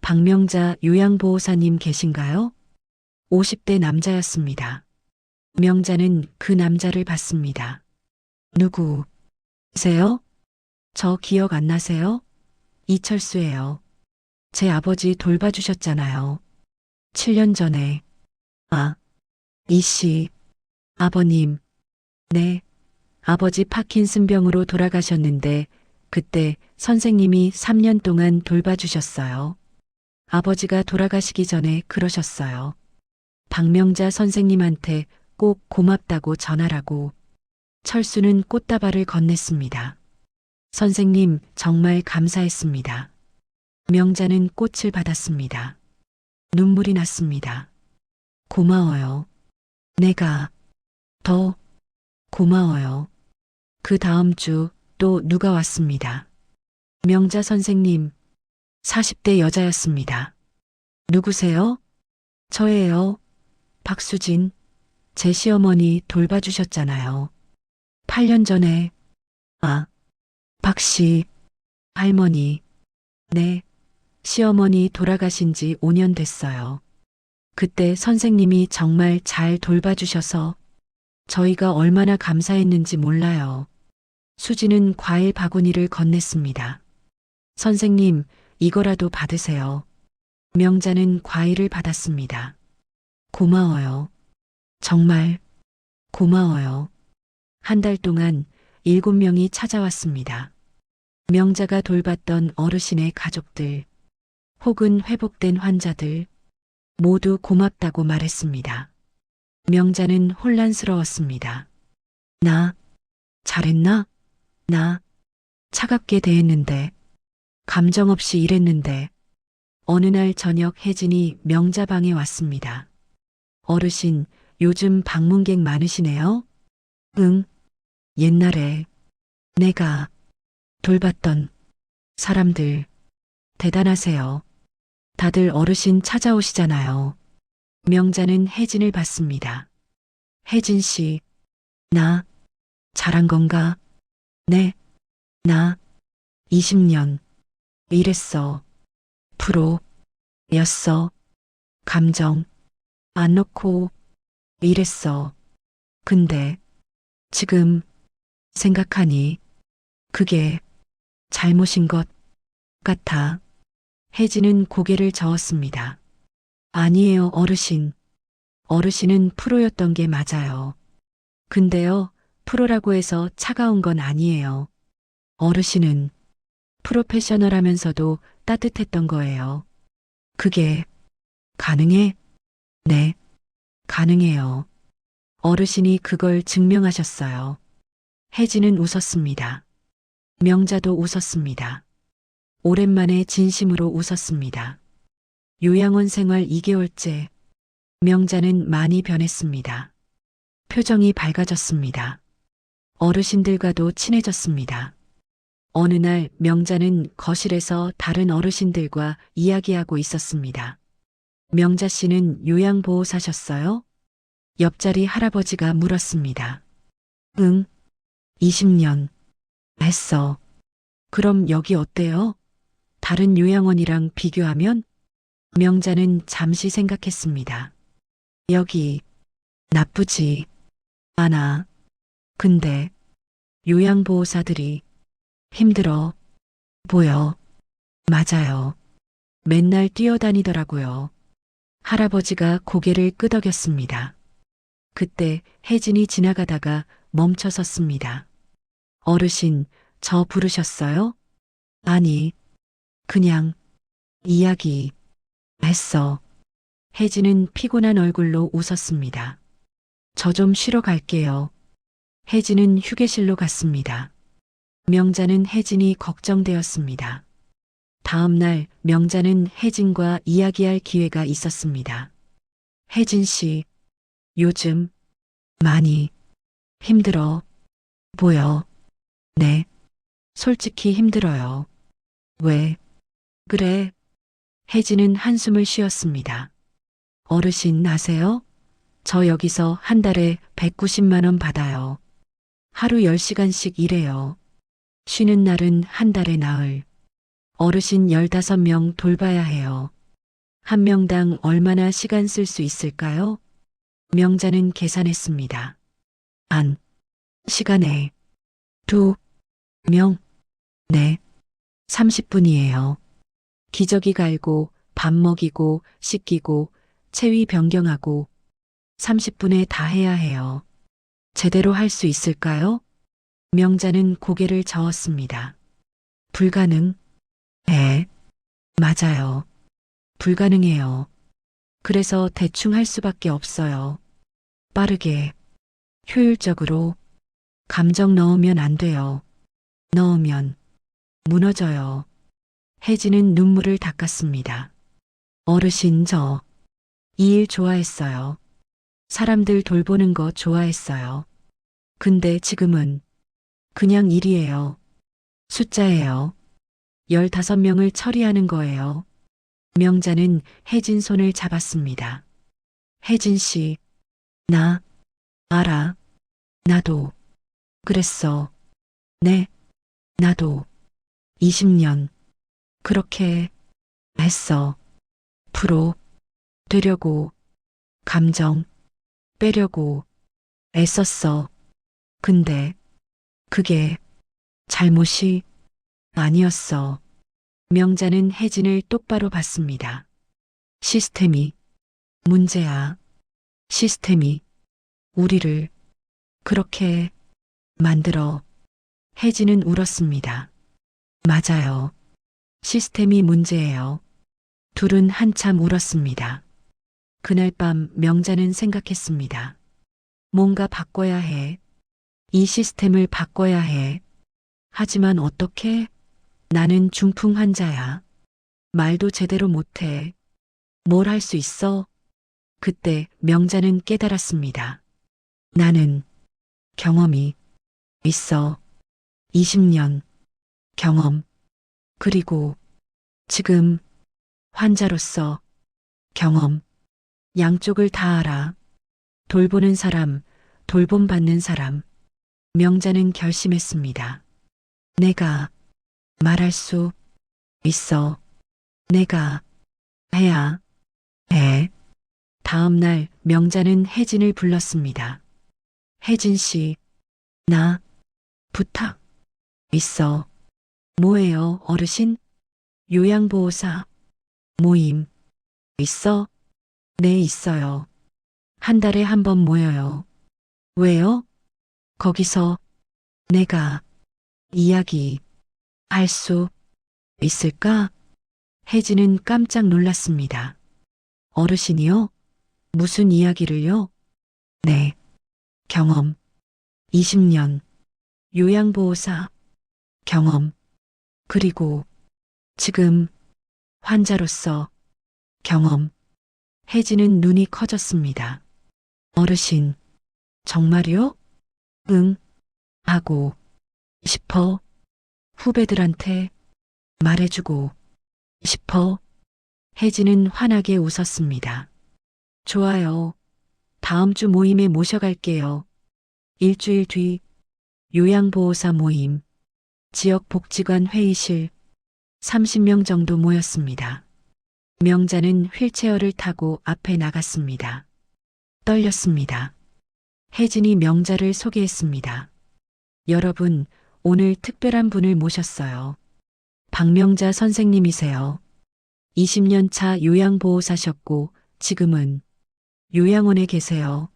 박명자 요양보호사님 계신가요? 50대 남자였습니다. 명자는 그 남자를 봤습니다. 누구세요? 저 기억 안 나세요? 이철수예요. 제 아버지 돌봐주셨잖아요. 7년 전에. 아, 이씨. 아버님. 네. 아버지 파킨슨병으로 돌아가셨는데 그때 선생님이 3년 동안 돌봐주셨어요. 아버지가 돌아가시기 전에 그러셨어요. 박명자 선생님한테 꼭 고맙다고 전하라고. 철수는 꽃다발을 건넸습니다. 선생님, 정말 감사했습니다. 명자는 꽃을 받았습니다. 눈물이 났습니다. 고마워요. 내가 더 고마워요. 그 다음 주 또 누가 왔습니다. 명자 선생님, 40대 여자였습니다. 누구세요? 저예요. 박수진. 제 시어머니 돌봐주셨잖아요. 8년 전에. 아, 박씨. 할머니. 네. 시어머니 돌아가신 지 5년 됐어요. 그때 선생님이 정말 잘 돌봐주셔서 저희가 얼마나 감사했는지 몰라요. 수지는 과일 바구니를 건넸습니다. 선생님, 이거라도 받으세요. 명자는 과일을 받았습니다. 고마워요. 정말 고마워요. 한 달 동안 7명이 찾아왔습니다. 명자가 돌봤던 어르신의 가족들, 혹은 회복된 환자들, 모두 고맙다고 말했습니다. 명자는 혼란스러웠습니다. 나 잘했나? 나 차갑게 대했는데, 감정 없이 일했는데. 어느 날 저녁 혜진이 명자 방에 왔습니다. 어르신, 요즘 방문객 많으시네요? 응. 옛날에 내가 돌봤던 사람들 대단하세요. 다들 어르신 찾아오시잖아요. 명자는 혜진을 봤습니다. 혜진 씨, 나 잘한 건가? 네, 나 20년 일했어. 프로였어. 감정 안 넣고 일했어. 근데 지금 생각하니 그게 잘못인 것 같아. 혜진은 고개를 저었습니다. 아니에요, 어르신. 어르신은 프로였던 게 맞아요. 근데요, 프로라고 해서 차가운 건 아니에요. 어르신은 프로페셔널하면서도 따뜻했던 거예요. 그게 가능해? 네, 가능해요. 어르신이 그걸 증명하셨어요. 혜진은 웃었습니다. 명자도 웃었습니다. 오랜만에 진심으로 웃었습니다. 요양원 생활 2개월째. 명자는 많이 변했습니다. 표정이 밝아졌습니다. 어르신들과도 친해졌습니다. 어느 날 명자는 거실에서 다른 어르신들과 이야기하고 있었습니다. 명자 씨는 요양보호사셨어요? 옆자리 할아버지가 물었습니다. 응, 20년 했어. 그럼 여기 어때요? 다른 요양원이랑 비교하면? 명자는 잠시 생각했습니다. 여기 나쁘지 않아. 근데 요양보호사들이 힘들어 보여. 맞아요. 맨날 뛰어다니더라고요. 할아버지가 고개를 끄덕였습니다. 그때 혜진이 지나가다가 멈춰 섰습니다. 어르신, 저 부르셨어요? 아니, 그냥 이야기 했어. 혜진은 피곤한 얼굴로 웃었습니다. 저 좀 쉬러 갈게요. 혜진은 휴게실로 갔습니다. 명자는 혜진이 걱정되었습니다. 다음 날 명자는 혜진과 이야기할 기회가 있었습니다. 혜진 씨, 요즘 많이 힘들어 보여. 네, 솔직히 힘들어요. 왜 그래? 혜진은 한숨을 쉬었습니다. 어르신 아세요? 저 여기서 한 달에 190만 원 받아요. 하루 10시간씩 일해요. 쉬는 날은 한 달에 나흘. 어르신 15명 돌봐야 해요. 한 명당 얼마나 시간 쓸 수 있을까요? 명자는 계산했습니다. 한 시간에 2명? 네, 30분이에요. 기저귀 갈고 밥 먹이고 씻기고 체위 변경하고 30분에 다 해야 해요. 제대로 할 수 있을까요? 명자는 고개를 저었습니다. 불가능? 맞아요. 불가능해요. 그래서 대충 할 수밖에 없어요. 빠르게, 효율적으로, 감정 넣으면 안 돼요. 넣으면 무너져요. 혜진은 눈물을 닦았습니다. 어르신 이 일 좋아했어요. 사람들 돌보는 거 좋아했어요. 근데 지금은 그냥 일이에요. 숫자예요. 15명을 처리하는 거예요. 명자는 혜진 손을 잡았습니다. 혜진 씨, 나 알아. 나도 그랬어. 네, 나도 20년 그렇게 했어. 프로 되려고 감정 빼려고 애썼어. 근데 그게 잘못이 아니었어. 명자는 혜진을 똑바로 봤습니다. 시스템이 문제야. 시스템이 우리를 그렇게 만들어. 혜진은 울었습니다. 맞아요. 시스템이 문제예요. 둘은 한참 울었습니다. 그날 밤 명자는 생각했습니다. 뭔가 바꿔야 해. 이 시스템을 바꿔야 해. 하지만 어떻게? 나는 중풍 환자야. 말도 제대로 못해. 뭘 할 수 있어? 그때 명자는 깨달았습니다. 나는 경험이 있어. 20년 경험. 그리고 지금 환자로서 경험. 양쪽을 다 알아. 돌보는 사람, 돌봄받는 사람. 명자는 결심했습니다. 내가 말할 수 있어. 내가 해야 해. 다음 날 명자는 혜진을 불렀습니다. 혜진 씨, 나 부탁 있어. 뭐예요, 어르신? 요양보호사 모임 있어? 네, 있어요. 한 달에 한 번 모여요. 왜요? 거기서 내가 이야기 할 수 있을까? 혜진은 깜짝 놀랐습니다. 어르신이요? 무슨 이야기를요? 네, 경험. 20년 요양보호사 경험. 그리고 지금 환자로서 경험. 혜진은 눈이 커졌습니다. 어르신, 정말요? 응, 하고 싶어. 후배들한테 말해주고 싶어. 혜진은 환하게 웃었습니다. 좋아요. 다음 주 모임에 모셔갈게요. 일주일 뒤 요양보호사 모임, 지역복지관 회의실 30명 정도 모였습니다. 명자는 휠체어를 타고 앞에 나갔습니다. 떨렸습니다. 혜진이 명자를 소개했습니다. 여러분, 오늘 특별한 분을 모셨어요. 박명자 선생님이세요. 20년 차 요양보호사셨고 지금은 요양원에 계세요.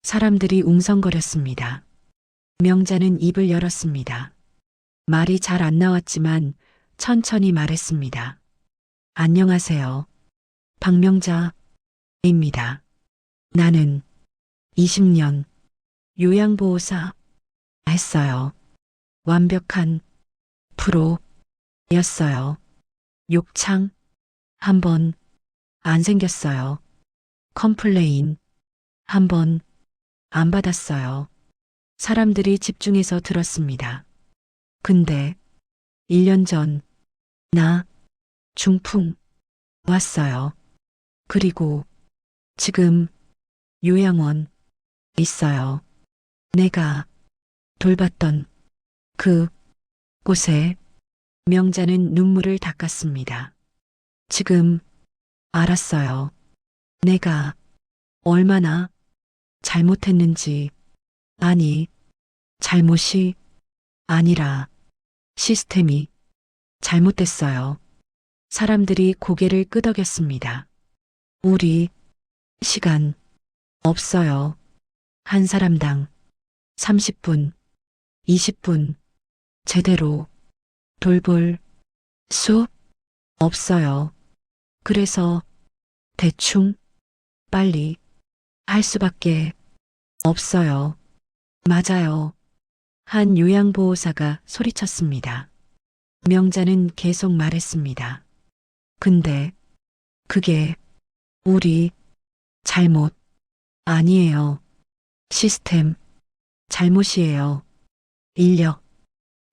사람들이 웅성거렸습니다. 명자는 입을 열었습니다. 말이 잘 안 나왔지만 천천히 말했습니다. 안녕하세요. 박명자입니다. 나는 20년 요양보호사 했어요. 완벽한 프로였어요. 욕창 한 번 안 생겼어요. 컴플레인 한 번 안 받았어요. 사람들이 집중해서 들었습니다. 근데 1년 전 나 중풍 왔어요. 그리고 지금 요양원 있어요. 내가 돌봤던 그 곳에 명자는 눈물을 닦았습니다. 지금 알았어요. 내가 얼마나 잘못했는지. 아니, 잘못이 아니라 시스템이 잘못됐어요. 사람들이 고개를 끄덕였습니다. 우리 시간 없어요. 한 사람당 30분. 20분. 제대로 돌볼 수 없어요. 그래서 대충 빨리 할 수밖에 없어요. 맞아요. 한 요양보호사가 소리쳤습니다. 명자는 계속 말했습니다. 근데 그게 우리 잘못 아니에요. 시스템 잘못이에요. 인력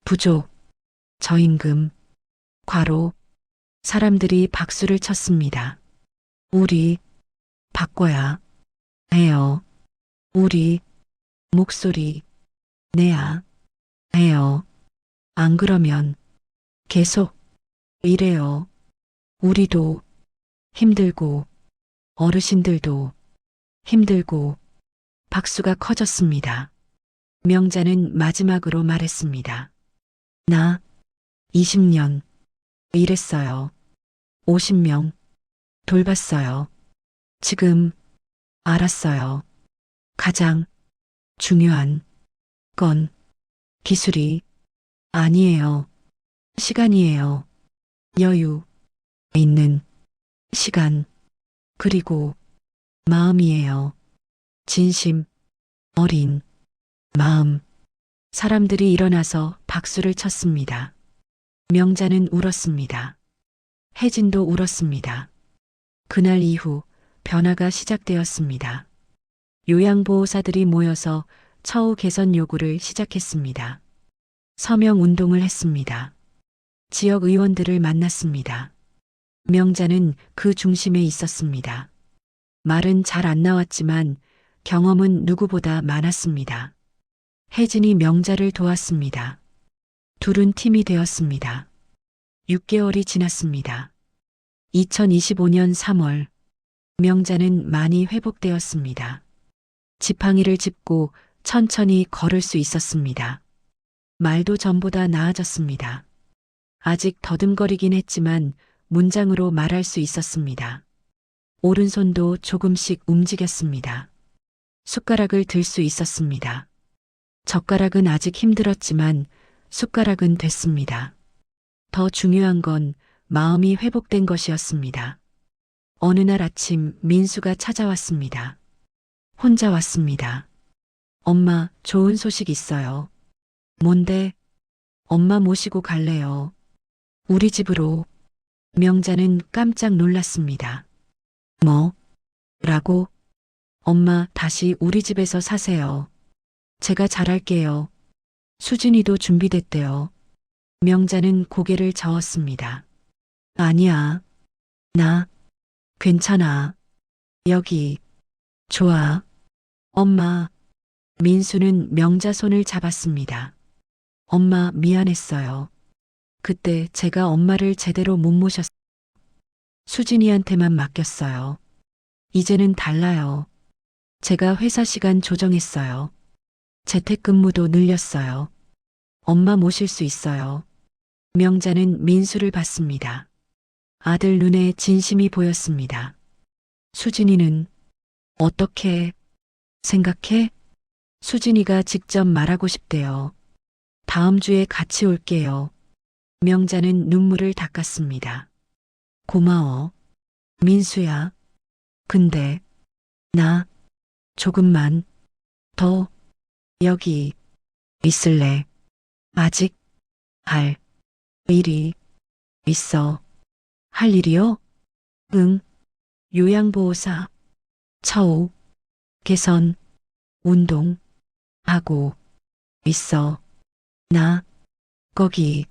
부족, 저임금, 과로. 사람들이 박수를 쳤습니다. 우리 바꿔야 해요. 우리 목소리 내야 해요. 안 그러면 계속 이래요. 우리도 힘들고 어르신들도 힘들고. 박수가 커졌습니다. 명자는 마지막으로 말했습니다. 나 20년 일했어요. 50명 돌봤어요. 지금 알았어요. 가장 중요한 건 기술이 아니에요. 시간이에요. 여유 있는 시간, 그리고 마음이에요. 진심 어린 마음. 사람들이 일어나서 박수를 쳤습니다. 명자는 울었습니다. 혜진도 울었습니다. 그날 이후 변화가 시작되었습니다. 요양보호사들이 모여서 처우 개선 요구를 시작했습니다. 서명 운동을 했습니다. 지역 의원들을 만났습니다. 명자는 그 중심에 있었습니다. 말은 잘 안 나왔지만 경험은 누구보다 많았습니다. 혜진이 명자를 도왔습니다. 둘은 팀이 되었습니다. 6개월이 지났습니다. 2025년 3월, 명자는 많이 회복되었습니다. 지팡이를 짚고 천천히 걸을 수 있었습니다. 말도 전보다 나아졌습니다. 아직 더듬거리긴 했지만 문장으로 말할 수 있었습니다. 오른손도 조금씩 움직였습니다. 숟가락을 들 수 있었습니다. 젓가락은 아직 힘들었지만 숟가락은 됐습니다. 더 중요한 건 마음이 회복된 것이었습니다. 어느 날 아침 민수가 찾아왔습니다. 혼자 왔습니다. 엄마, 좋은 소식 있어요. 뭔데? 엄마 모시고 갈래요. 우리 집으로. 명자는 깜짝 놀랐습니다. 뭐? 라고? 엄마, 다시 우리 집에서 사세요. 제가 잘할게요. 수진이도 준비됐대요. 명자는 고개를 저었습니다. 아니야. 나 괜찮아. 여기 좋아. 엄마. 민수는 명자 손을 잡았습니다. 엄마, 미안했어요. 그때 제가 엄마를 제대로 못 모셨어요. 수진이한테만 맡겼어요. 이제는 달라요. 제가 회사 시간 조정했어요. 재택근무도 늘렸어요. 엄마 모실 수 있어요. 명자는 민수를 봤습니다. 아들 눈에 진심이 보였습니다. 수진이는 어떻게 생각해? 수진이가 직접 말하고 싶대요. 다음 주에 같이 올게요. 명자는 눈물을 닦았습니다. 고마워. 민수야. 근데 나 조금만 더 여기 있을래. 아직 할 일이 있어. 할 일이요? 응. 요양보호사, 처우, 개선, 운동 하고 있어. 나 거기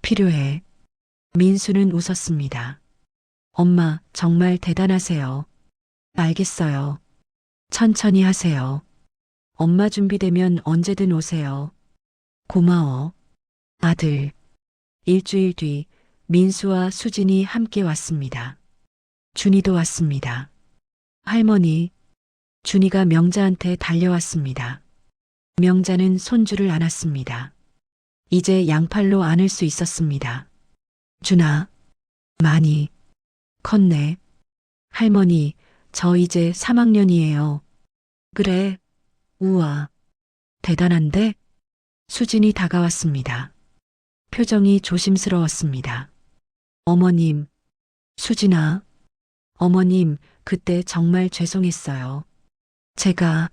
필요해. 민수는 웃었습니다. 엄마, 정말 대단하세요. 알겠어요. 천천히 하세요. 엄마 준비되면 언제든 오세요. 고마워. 아들. 일주일 뒤 민수와 수진이 함께 왔습니다. 준이도 왔습니다. 할머니. 준이가 명자한테 달려왔습니다. 명자는 손주를 안았습니다. 이제 양팔로 안을 수 있었습니다. 준아. 많이 컸네. 할머니, 저 이제 3학년이에요. 그래. 우와. 대단한데? 수진이 다가왔습니다. 표정이 조심스러웠습니다. 어머님, 수진아. 어머님, 그때 정말 죄송했어요. 제가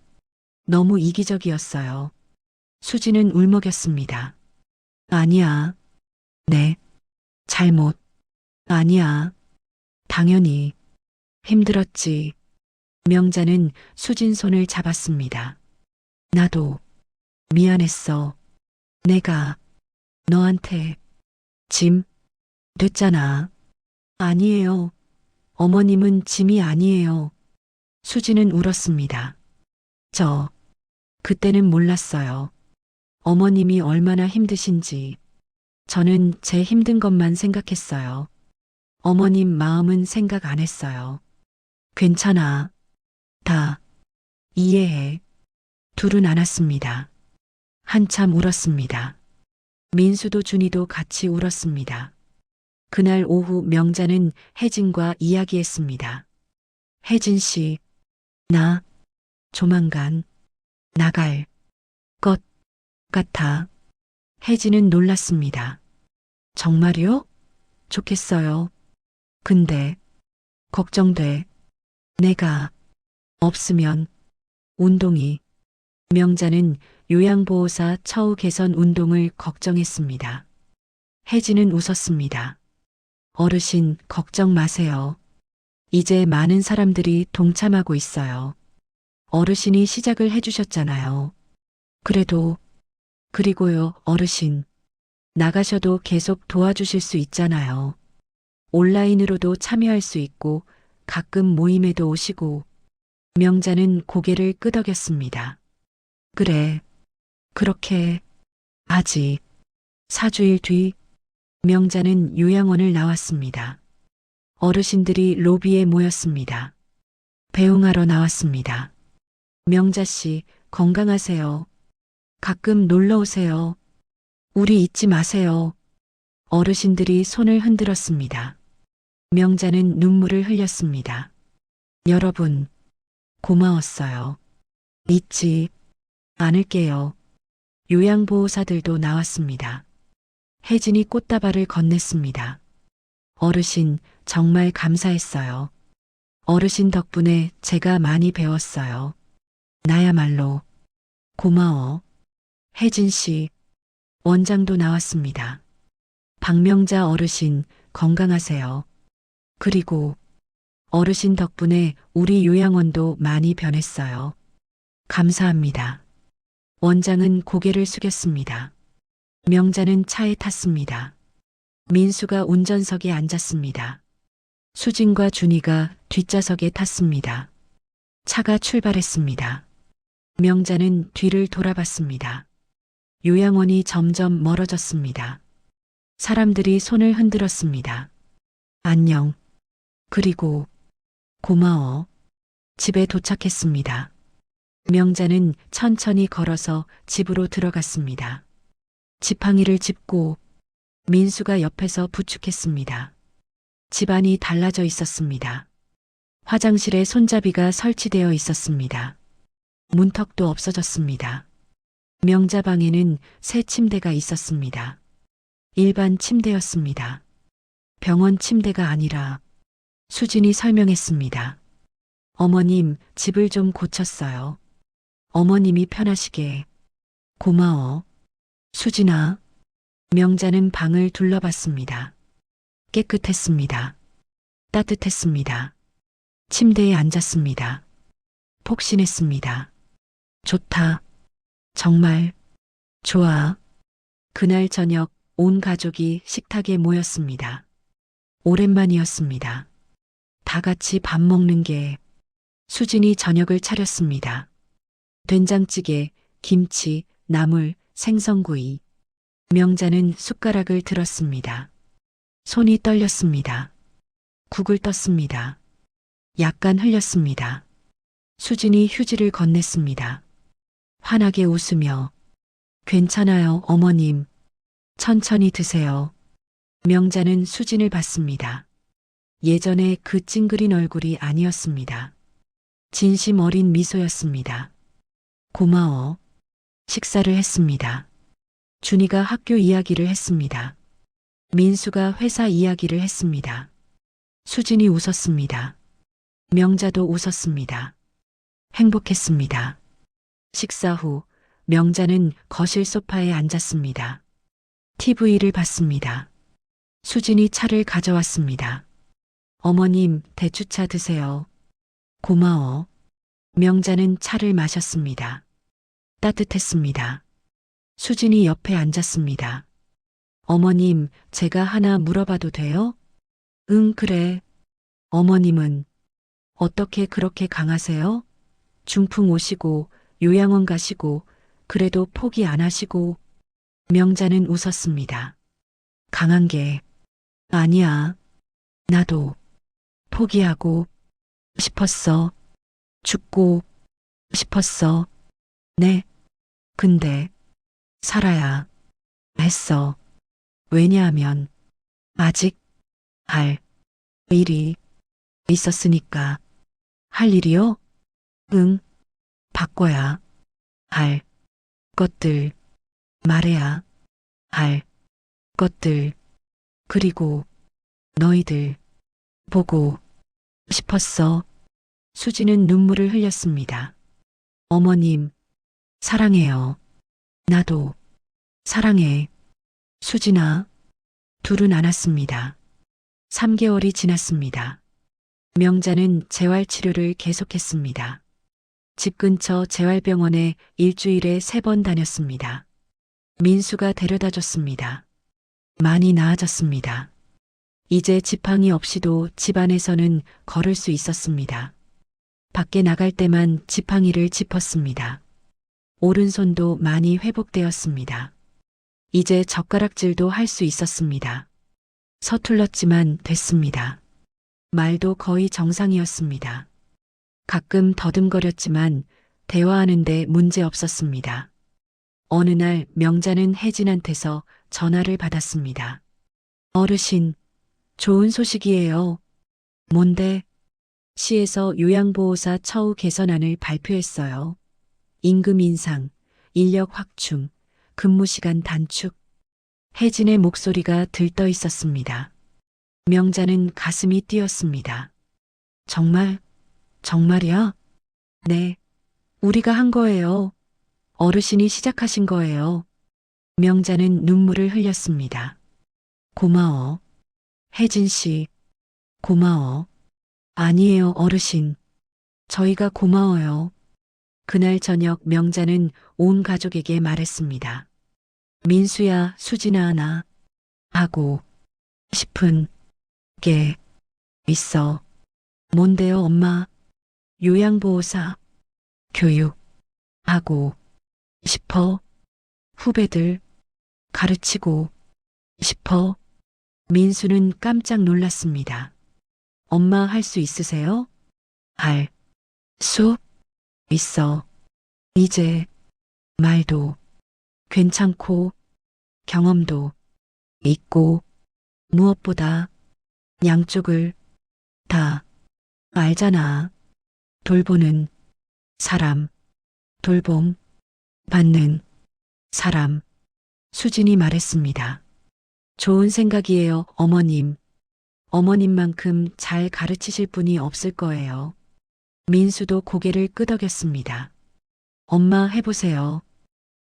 너무 이기적이었어요. 수진은 울먹였습니다. 아니야. 네. 잘못. 아니야. 당연히. 힘들었지. 명자는 수진 손을 잡았습니다. 나도 미안했어. 내가 너한테 짐 됐잖아. 아니에요. 어머님은 짐이 아니에요. 수진은 울었습니다. 그때는 몰랐어요. 어머님이 얼마나 힘드신지. 저는 제 힘든 것만 생각했어요. 어머님 마음은 생각 안 했어요. 괜찮아. 다 이해해. 둘은 안았습니다. 한참 울었습니다. 민수도 준이도 같이 울었습니다. 그날 오후 명자는 혜진과 이야기했습니다. 혜진 씨, 나 조만간 나갈 것 같아. 혜진은 놀랐습니다. 정말요? 좋겠어요. 근데 걱정돼. 내가 없으면 운동이. 명자는 요양보호사 처우 개선 운동을 걱정했습니다. 혜진은 웃었습니다. 어르신 걱정 마세요. 이제 많은 사람들이 동참하고 있어요. 어르신이 시작을 해주셨잖아요. 그리고요, 어르신. 나가셔도 계속 도와주실 수 있잖아요. 온라인으로도 참여할 수 있고 가끔 모임에도 오시고. 명자는 고개를 끄덕였습니다. 그래. 그렇게 하지. 4주일 뒤 명자는 요양원을 나왔습니다. 어르신들이 로비에 모였습니다. 배웅하러 나왔습니다. 명자 씨, 건강하세요. 가끔 놀러 오세요. 우리 잊지 마세요. 어르신들이 손을 흔들었습니다. 명자는 눈물을 흘렸습니다. 여러분, 고마웠어요. 잊지 않을게요. 요양보호사들도 나왔습니다. 혜진이 꽃다발을 건넸습니다. 어르신, 정말 감사했어요. 어르신 덕분에 제가 많이 배웠어요. 나야말로 고마워. 혜진 씨, 원장도 나왔습니다. 박명자 어르신, 건강하세요. 그리고 어르신 덕분에 우리 요양원도 많이 변했어요. 감사합니다. 원장은 고개를 숙였습니다. 명자는 차에 탔습니다. 민수가 운전석에 앉았습니다. 수진과 준이가 뒷좌석에 탔습니다. 차가 출발했습니다. 명자는 뒤를 돌아봤습니다. 요양원이 점점 멀어졌습니다. 사람들이 손을 흔들었습니다. 안녕. 그리고 고마워. 집에 도착했습니다. 명자는 천천히 걸어서 집으로 들어갔습니다. 지팡이를 짚고 민수가 옆에서 부축했습니다. 집안이 달라져 있었습니다. 화장실에 손잡이가 설치되어 있었습니다. 문턱도 없어졌습니다. 명자 방에는 새 침대가 있었습니다. 일반 침대였습니다. 병원 침대가 아니라. 수진이 설명했습니다. 어머님, 집을 좀 고쳤어요. 어머님이 편하시게. 고마워. 수진아. 명자는 방을 둘러봤습니다. 깨끗했습니다. 따뜻했습니다. 침대에 앉았습니다. 폭신했습니다. 좋다. 정말 좋아. 그날 저녁 온 가족이 식탁에 모였습니다. 오랜만이었습니다. 다 같이 밥 먹는 게. 수진이 저녁을 차렸습니다. 된장찌개, 김치, 나물, 생선구이. 명자는 숟가락을 들었습니다. 손이 떨렸습니다. 국을 떴습니다. 약간 흘렸습니다. 수진이 휴지를 건넸습니다. 환하게 웃으며. 괜찮아요, 어머님. 천천히 드세요. 명자는 수진을 봤습니다. 예전에 그 찡그린 얼굴이 아니었습니다. 진심 어린 미소였습니다. 고마워. 식사를 했습니다. 준이가 학교 이야기를 했습니다. 민수가 회사 이야기를 했습니다. 수진이 웃었습니다. 명자도 웃었습니다. 행복했습니다. 식사 후 명자는 거실 소파에 앉았습니다. TV를 봤습니다. 수진이 차를 가져왔습니다. 어머님, 대추차 드세요. 고마워. 명자는 차를 마셨습니다. 따뜻했습니다. 수진이 옆에 앉았습니다. 어머님, 제가 하나 물어봐도 돼요? 응, 그래. 어머님은 어떻게 그렇게 강하세요? 중풍 오시고 요양원 가시고 그래도 포기 안 하시고. 명자는 웃었습니다. 강한 게 아니야. 나도 포기하고 싶었어. 죽고 싶었어. 네. 근데 살아야 했어. 왜냐하면 아직 할 일이 있었으니까. 할 일이요? 응. 바꿔야 할 것들, 말해야 할 것들, 그리고 너희들 보고 싶었어. 수지는 눈물을 흘렸습니다. 어머님, 사랑해요. 나도 사랑해. 수진아. 둘은 안았습니다. 3개월이 지났습니다. 명자는 재활치료를 계속했습니다. 집 근처 재활병원에 일주일에 3번 다녔습니다. 민수가 데려다 줬습니다. 많이 나아졌습니다. 이제 지팡이 없이도 집안에서는 걸을 수 있었습니다. 밖에 나갈 때만 지팡이를 짚었습니다. 오른손도 많이 회복되었습니다. 이제 젓가락질도 할 수 있었습니다. 서툴렀지만 됐습니다. 말도 거의 정상이었습니다. 가끔 더듬거렸지만 대화하는데 문제 없었습니다. 어느 날 명자는 혜진한테서 전화를 받았습니다. 어르신, 좋은 소식이에요. 뭔데? 시에서 요양보호사 처우 개선안을 발표했어요. 임금 인상, 인력 확충, 근무시간 단축. 혜진의 목소리가 들떠 있었습니다. 명자는 가슴이 뛰었습니다. 정말? 정말이야? 네. 우리가 한 거예요. 어르신이 시작하신 거예요. 명자는 눈물을 흘렸습니다. 고마워. 혜진 씨, 고마워. 아니에요, 어르신. 저희가 고마워요. 그날 저녁 명자는 온 가족에게 말했습니다. 민수야, 수진아, 나 하고 싶은 게 있어. 뭔데요, 엄마? 요양보호사 교육 하고 싶어. 후배들 가르치고 싶어. 민수는 깜짝 놀랐습니다. 엄마 할 수 있으세요? 할 수 있어. 이제 말도 괜찮고 경험도 있고 무엇보다 양쪽을 다 알잖아. 돌보는 사람, 돌봄 받는 사람. 수진이 말했습니다. 좋은 생각이에요, 어머님. 어머님만큼 잘 가르치실 분이 없을 거예요. 민수도 고개를 끄덕였습니다. 엄마 해보세요.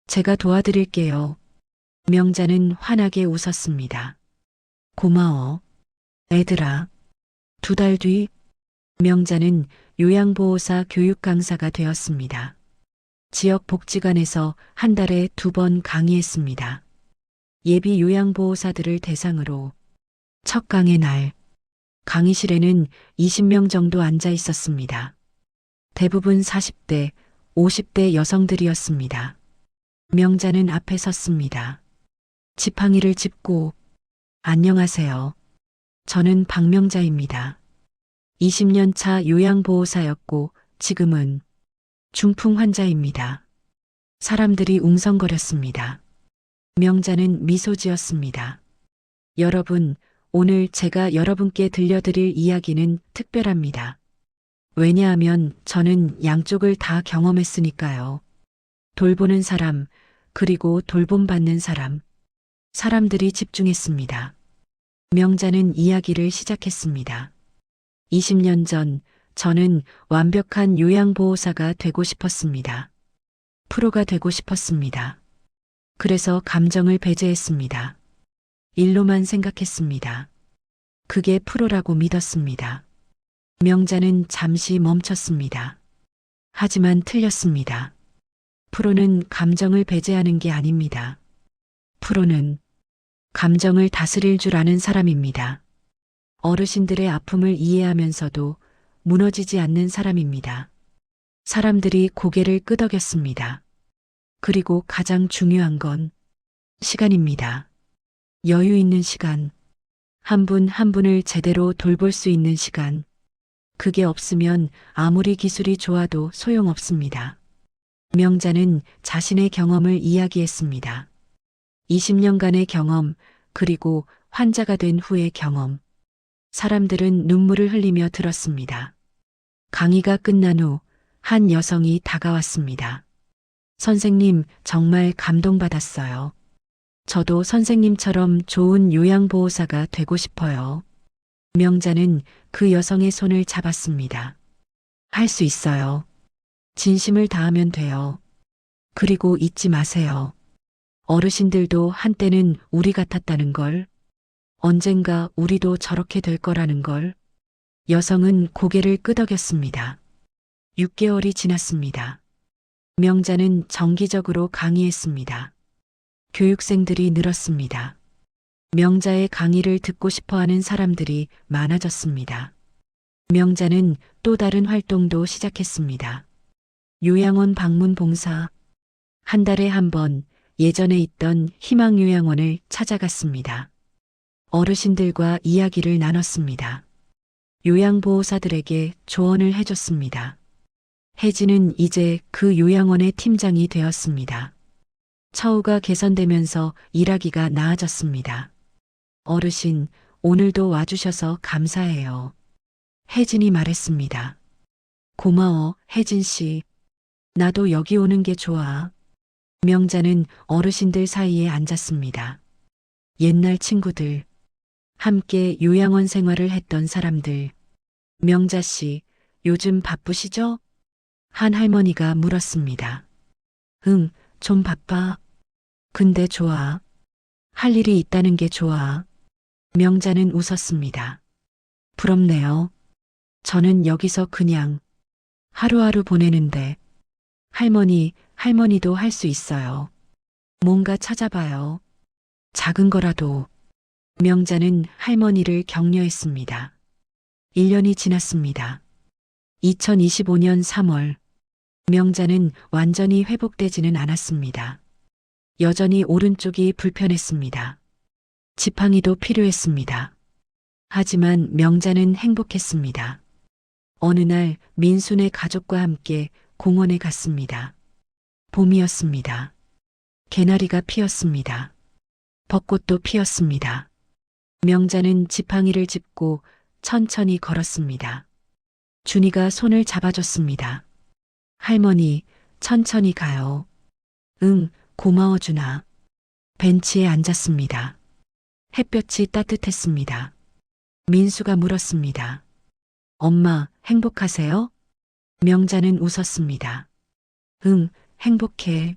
제가 도와드릴게요. 명자는 환하게 웃었습니다. 고마워. 애들아. 2달 뒤 명자는 요양보호사 교육 강사가 되었습니다. 지역 복지관에서 한 달에 2번 강의했습니다. 예비 요양보호사들을 대상으로 첫 강의 날 강의실에는 20명 정도 앉아 있었습니다. 대부분 40대, 50대 여성들이었습니다. 명자는 앞에 섰습니다. 지팡이를 짚고 안녕하세요. 저는 박명자입니다. 20년 차 요양보호사였고 지금은 중풍 환자입니다. 사람들이 웅성거렸습니다. 명자는 미소 지었습니다. 여러분, 오늘 제가 여러분께 들려드릴 이야기는 특별합니다. 왜냐하면 저는 양쪽을 다 경험했으니까요. 돌보는 사람, 그리고 돌봄받는 사람. 사람들이 집중했습니다. 명자는 이야기를 시작했습니다. 20년 전 저는 완벽한 요양보호사가 되고 싶었습니다. 프로가 되고 싶었습니다. 그래서 감정을 배제했습니다. 일로만 생각했습니다. 그게 프로라고 믿었습니다. 명자는 잠시 멈췄습니다. 하지만 틀렸습니다. 프로는 감정을 배제하는 게 아닙니다. 프로는 감정을 다스릴 줄 아는 사람입니다. 어르신들의 아픔을 이해하면서도 무너지지 않는 사람입니다. 사람들이 고개를 끄덕였습니다. 그리고 가장 중요한 건 시간입니다. 여유 있는 시간. 한 분 한 분을 제대로 돌볼 수 있는 시간. 그게 없으면 아무리 기술이 좋아도 소용없습니다. 명자는 자신의 경험을 이야기했습니다. 20년간의 경험, 그리고 환자가 된 후의 경험. 사람들은 눈물을 흘리며 들었습니다. 강의가 끝난 후 한 여성이 다가왔습니다. 선생님, 정말 감동받았어요. 저도 선생님처럼 좋은 요양보호사가 되고 싶어요. 명자는 그 여성의 손을 잡았습니다. 할 수 있어요. 진심을 다하면 돼요. 그리고 잊지 마세요. 어르신들도 한때는 우리 같았다는 걸. 언젠가 우리도 저렇게 될 거라는 걸. 여성은 고개를 끄덕였습니다. 6개월이 지났습니다. 명자는 정기적으로 강의했습니다. 교육생들이 늘었습니다. 명자의 강의를 듣고 싶어 하는 사람들이 많아졌습니다. 명자는 또 다른 활동도 시작했습니다. 요양원 방문 봉사. 한 달에 한 번 예전에 있던 희망요양원을 찾아갔습니다. 어르신들과 이야기를 나눴습니다. 요양보호사들에게 조언을 해줬습니다. 혜진은 이제 그 요양원의 팀장이 되었습니다. 처우가 개선되면서 일하기가 나아졌습니다. 어르신, 오늘도 와주셔서 감사해요. 혜진이 말했습니다. 고마워, 혜진 씨. 나도 여기 오는 게 좋아. 명자는 어르신들 사이에 앉았습니다. 옛날 친구들, 함께 요양원 생활을 했던 사람들. 명자 씨, 요즘 바쁘시죠? 한 할머니가 물었습니다. 응, 좀 바빠. 근데 좋아. 할 일이 있다는 게 좋아. 명자는 웃었습니다. 부럽네요. 저는 여기서 그냥 하루하루 보내는데. 할머니도 할 수 있어요. 뭔가 찾아봐요. 작은 거라도. 명자는 할머니를 격려했습니다. 1년이 지났습니다. 2025년 3월. 명자는 완전히 회복되지는 않았습니다. 여전히 오른쪽이 불편했습니다. 지팡이도 필요했습니다. 하지만 명자는 행복했습니다. 어느 날 민순의 가족과 함께 공원에 갔습니다. 봄이었습니다. 개나리가 피었습니다. 벚꽃도 피었습니다. 명자는 지팡이를 짚고 천천히 걸었습니다. 준이가 손을 잡아줬습니다. 할머니, 천천히 가요. 응, 고마워 준아. 벤치에 앉았습니다. 햇볕이 따뜻했습니다. 민수가 물었습니다. 엄마, 행복하세요? 명자는 웃었습니다. 응, 행복해.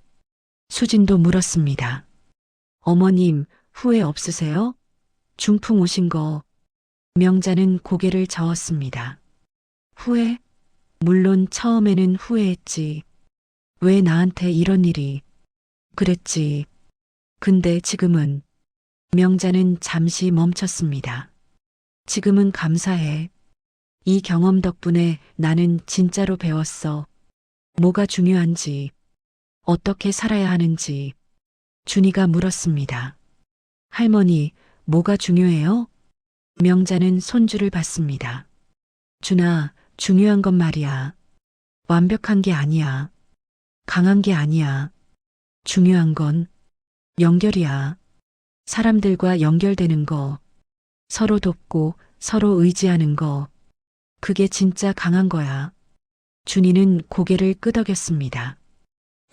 수진도 물었습니다. 어머님, 후회 없으세요? 중풍 오신 거. 명자는 고개를 저었습니다. 후회? 물론 처음에는 후회했지. 왜 나한테 이런 일이. 그랬지. 근데 지금은. 명자는 잠시 멈췄습니다. 지금은 감사해. 이 경험 덕분에 나는 진짜로 배웠어. 뭐가 중요한지, 어떻게 살아야 하는지. 준이가 물었습니다. 할머니, 뭐가 중요해요? 명자는 손주를 봤습니다. 준아, 중요한 건 말이야. 완벽한 게 아니야. 강한 게 아니야. 중요한 건 연결이야. 사람들과 연결되는 거. 서로 돕고 서로 의지하는 거. 그게 진짜 강한 거야. 준이는 고개를 끄덕였습니다.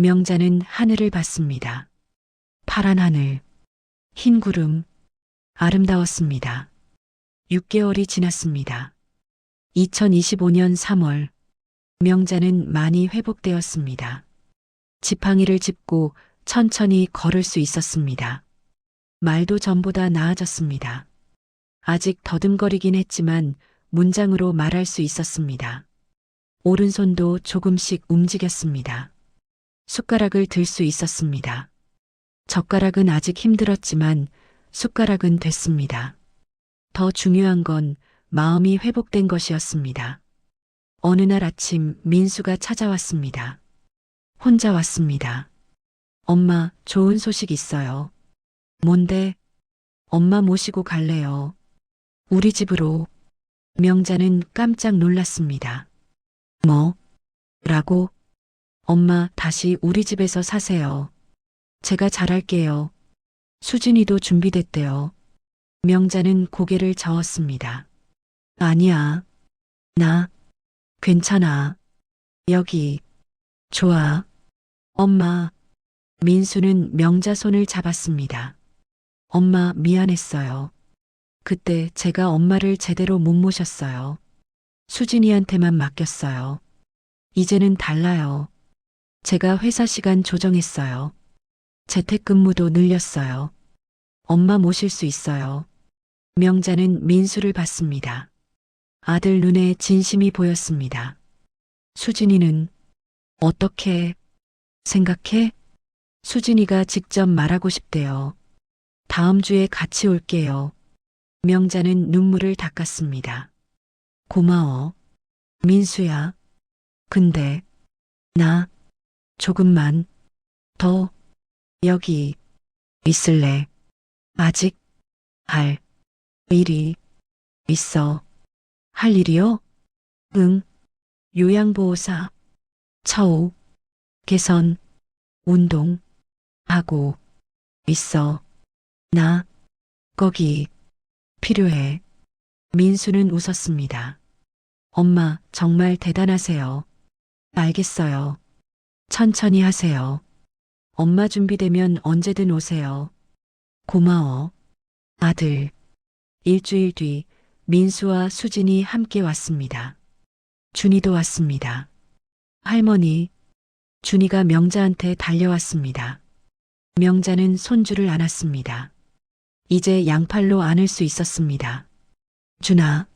명자는 하늘을 봤습니다. 파란 하늘, 흰 구름, 아름다웠습니다. 6개월이 지났습니다. 2025년 3월, 명자는 많이 회복되었습니다. 지팡이를 짚고 천천히 걸을 수 있었습니다. 말도 전보다 나아졌습니다. 아직 더듬거리긴 했지만 문장으로 말할 수 있었습니다. 오른손도 조금씩 움직였습니다. 숟가락을 들 수 있었습니다. 젓가락은 아직 힘들었지만 숟가락은 됐습니다. 더 중요한 건 마음이 회복된 것이었습니다. 어느 날 아침 민수가 찾아왔습니다. 혼자 왔습니다. 엄마, 좋은 소식 있어요. 뭔데? 엄마 모시고 갈래요. 우리 집으로. 명자는 깜짝 놀랐습니다. 뭐? 라고? 엄마, 다시 우리 집에서 사세요. 제가 잘할게요. 수진이도 준비됐대요. 명자는 고개를 저었습니다. 아니야. 나, 괜찮아. 여기, 좋아. 엄마. 민수는 명자 손을 잡았습니다. 엄마, 미안했어요. 그때 제가 엄마를 제대로 못 모셨어요. 수진이한테만 맡겼어요. 이제는 달라요. 제가 회사 시간 조정했어요. 재택근무도 늘렸어요. 엄마 모실 수 있어요. 명자는 민수를 봤습니다. 아들 눈에 진심이 보였습니다. 수진이는 어떻게 생각해? 수진이가 직접 말하고 싶대요. 다음 주에 같이 올게요. 명자는 눈물을 닦았습니다. 고마워. 민수야. 근데 나 조금만 더 여기 있을래. 아직 할 일이 있어. 할 일이요? 응. 요양보호사, 처우, 개선, 운동 하고 있어. 나 거기 필요해. 민수는 웃었습니다. 엄마, 정말 대단하세요. 알겠어요. 천천히 하세요. 엄마 준비되면 언제든 오세요. 고마워. 아들. 일주일 뒤 민수와 수진이 함께 왔습니다. 준이도 왔습니다. 할머니. 준이가 명자한테 달려왔습니다. 명자는 손주를 안았습니다. 이제 양팔로 안을 수 있었습니다. 준아.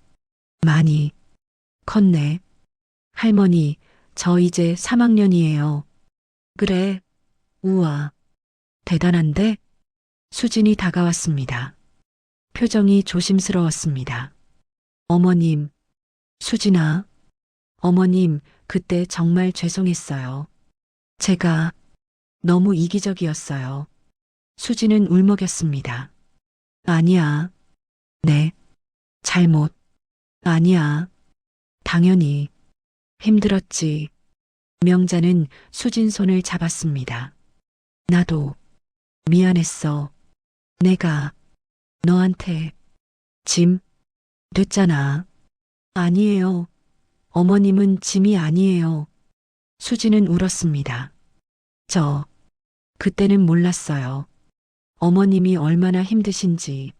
많이 컸네. 할머니, 저 이제 3학년이에요. 그래. 우와. 대단한데? 수진이 다가왔습니다. 표정이 조심스러웠습니다. 어머님. 수진아. 어머님, 그때 정말 죄송했어요. 제가 너무 이기적이었어요. 수진은 울먹였습니다. 아니야. 네. 잘못. 아니야. 당연히. 힘들었지. 명자는 수진 손을 잡았습니다. 나도 미안했어. 내가 너한테 짐 됐잖아. 아니에요. 어머님은 짐이 아니에요. 수진은 울었습니다. 그때는 몰랐어요. 어머님이 얼마나 힘드신지.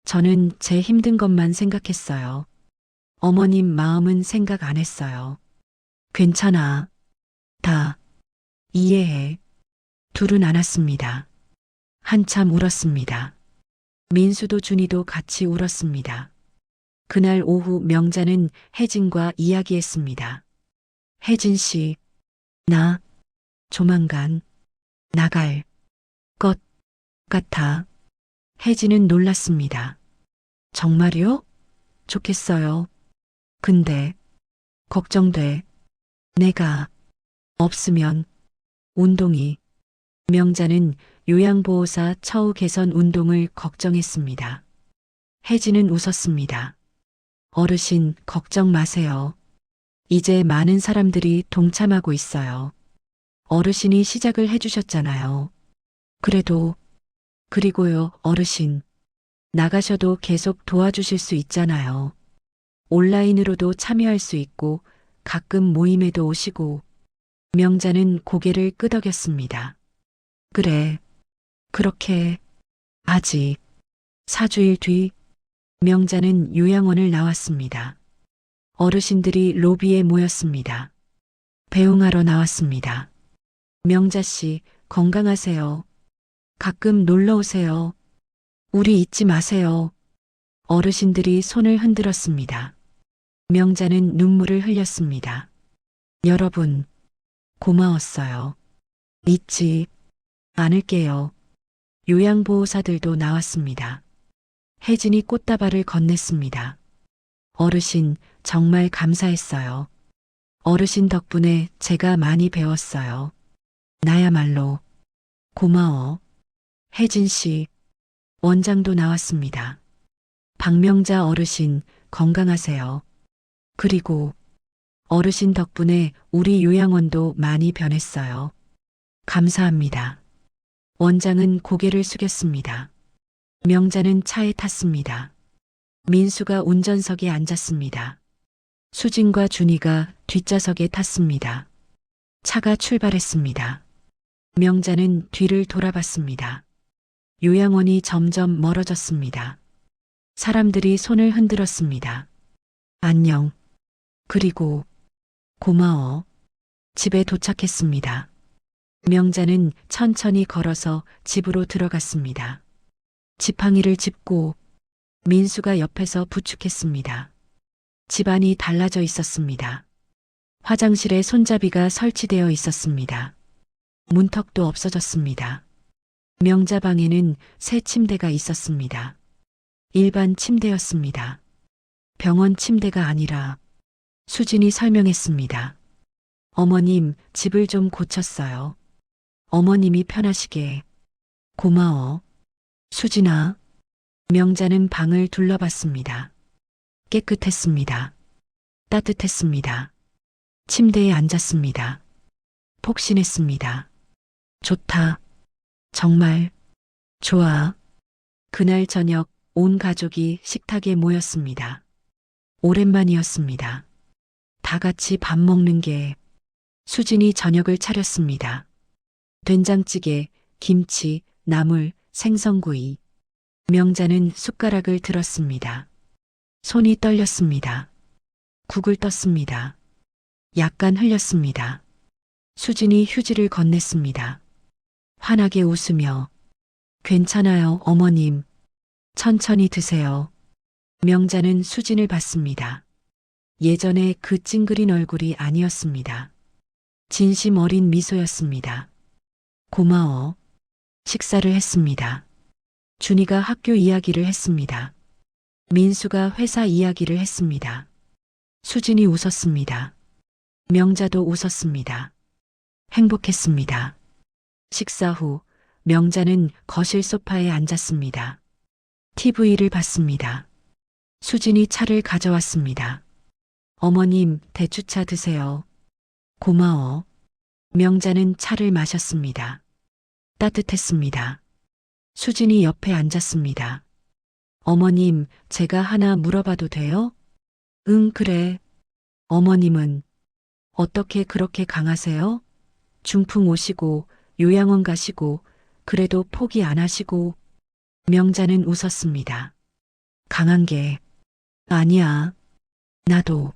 저는 제 힘든 것만 생각했어요. 어머님 마음은 생각 안 했어요. 괜찮아. 다 이해해. 둘은 안았습니다. 한참 울었습니다. 민수도 준이도 같이 울었습니다. 그날 오후 명자는 혜진과 이야기했습니다. 혜진 씨, 나 조만간 나갈 것 같아. 혜진은 놀랐습니다. 정말요? 좋겠어요. 근데 걱정돼. 내가 없으면 운동이. 명자는 요양보호사 처우 개선 운동을 걱정했습니다. 혜진은 웃었습니다. 어르신, 걱정 마세요. 이제 많은 사람들이 동참하고 있어요. 어르신이 시작을 해주셨잖아요. 그리고요, 어르신. 나가셔도 계속 도와주실 수 있잖아요. 온라인으로도 참여할 수 있고 가끔 모임에도 오시고. 명자는 고개를 끄덕였습니다. 그래. 그렇게 아직 4주일 뒤 명자는 요양원을 나왔습니다. 어르신들이 로비에 모였습니다. 배웅하러 나왔습니다. 명자 씨, 건강하세요. 가끔 놀러 오세요. 우리 잊지 마세요. 어르신들이 손을 흔들었습니다. 명자는 눈물을 흘렸습니다. 여러분, 고마웠어요. 잊지 않을게요. 요양보호사들도 나왔습니다. 혜진이 꽃다발을 건넸습니다. 어르신, 정말 감사했어요. 어르신 덕분에 제가 많이 배웠어요. 나야말로 고마워. 혜진 씨, 원장도 나왔습니다. 박명자 어르신, 건강하세요. 그리고 어르신 덕분에 우리 요양원도 많이 변했어요. 감사합니다. 원장은 고개를 숙였습니다. 명자는 차에 탔습니다. 민수가 운전석에 앉았습니다. 수진과 준이가 뒷좌석에 탔습니다. 차가 출발했습니다. 명자는 뒤를 돌아봤습니다. 요양원이 점점 멀어졌습니다. 사람들이 손을 흔들었습니다. 안녕. 그리고 고마워. 집에 도착했습니다. 명자는 천천히 걸어서 집으로 들어갔습니다. 지팡이를 짚고 민수가 옆에서 부축했습니다. 집안이 달라져 있었습니다. 화장실에 손잡이가 설치되어 있었습니다. 문턱도 없어졌습니다. 명자 방에는 새 침대가 있었습니다. 일반 침대였습니다. 병원 침대가 아니라 수진이 설명했습니다. 어머님, 집을 좀 고쳤어요. 어머님이 편하시게. 고마워. 수진아. 명자는 방을 둘러봤습니다. 깨끗했습니다. 따뜻했습니다. 침대에 앉았습니다. 폭신했습니다. 좋다. 정말 좋아. 그날 저녁 온 가족이 식탁에 모였습니다. 오랜만이었습니다. 다 같이 밥 먹는 게 수진이 저녁을 차렸습니다. 된장찌개, 김치, 나물, 생선구이. 명자는 숟가락을 들었습니다. 손이 떨렸습니다. 국을 떴습니다. 약간 흘렸습니다. 수진이 휴지를 건넸습니다. 환하게 웃으며 괜찮아요, 어머님. 천천히 드세요. 명자는 수진을 봤습니다. 예전에 그 찡그린 얼굴이 아니었습니다. 진심 어린 미소였습니다. 고마워. 식사를 했습니다. 준이가 학교 이야기를 했습니다. 민수가 회사 이야기를 했습니다. 수진이 웃었습니다. 명자도 웃었습니다. 행복했습니다. 식사 후 명자는 거실 소파에 앉았습니다. TV를 봤습니다. 수진이 차를 가져왔습니다. 어머님, 대추차 드세요. 고마워. 명자는 차를 마셨습니다. 따뜻했습니다. 수진이 옆에 앉았습니다. 어머님, 제가 하나 물어봐도 돼요? 응, 그래. 어머님은 어떻게 그렇게 강하세요? 중풍 오시고 요양원 가시고 그래도 포기 안 하시고. 명자는 웃었습니다. 강한 게 아니야. 나도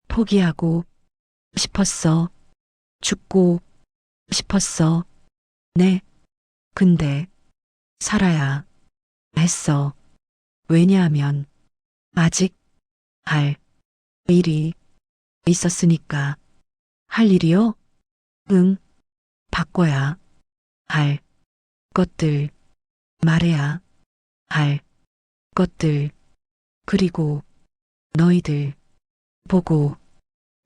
포기하고 싶었어. 죽고 싶었어. 네. 근데 살아야 했어. 왜냐하면 아직 할 일이 있었으니까. 할 일이요? 응. 바꿔야 할 것들, 말해야 할 것들, 그리고 너희들 보고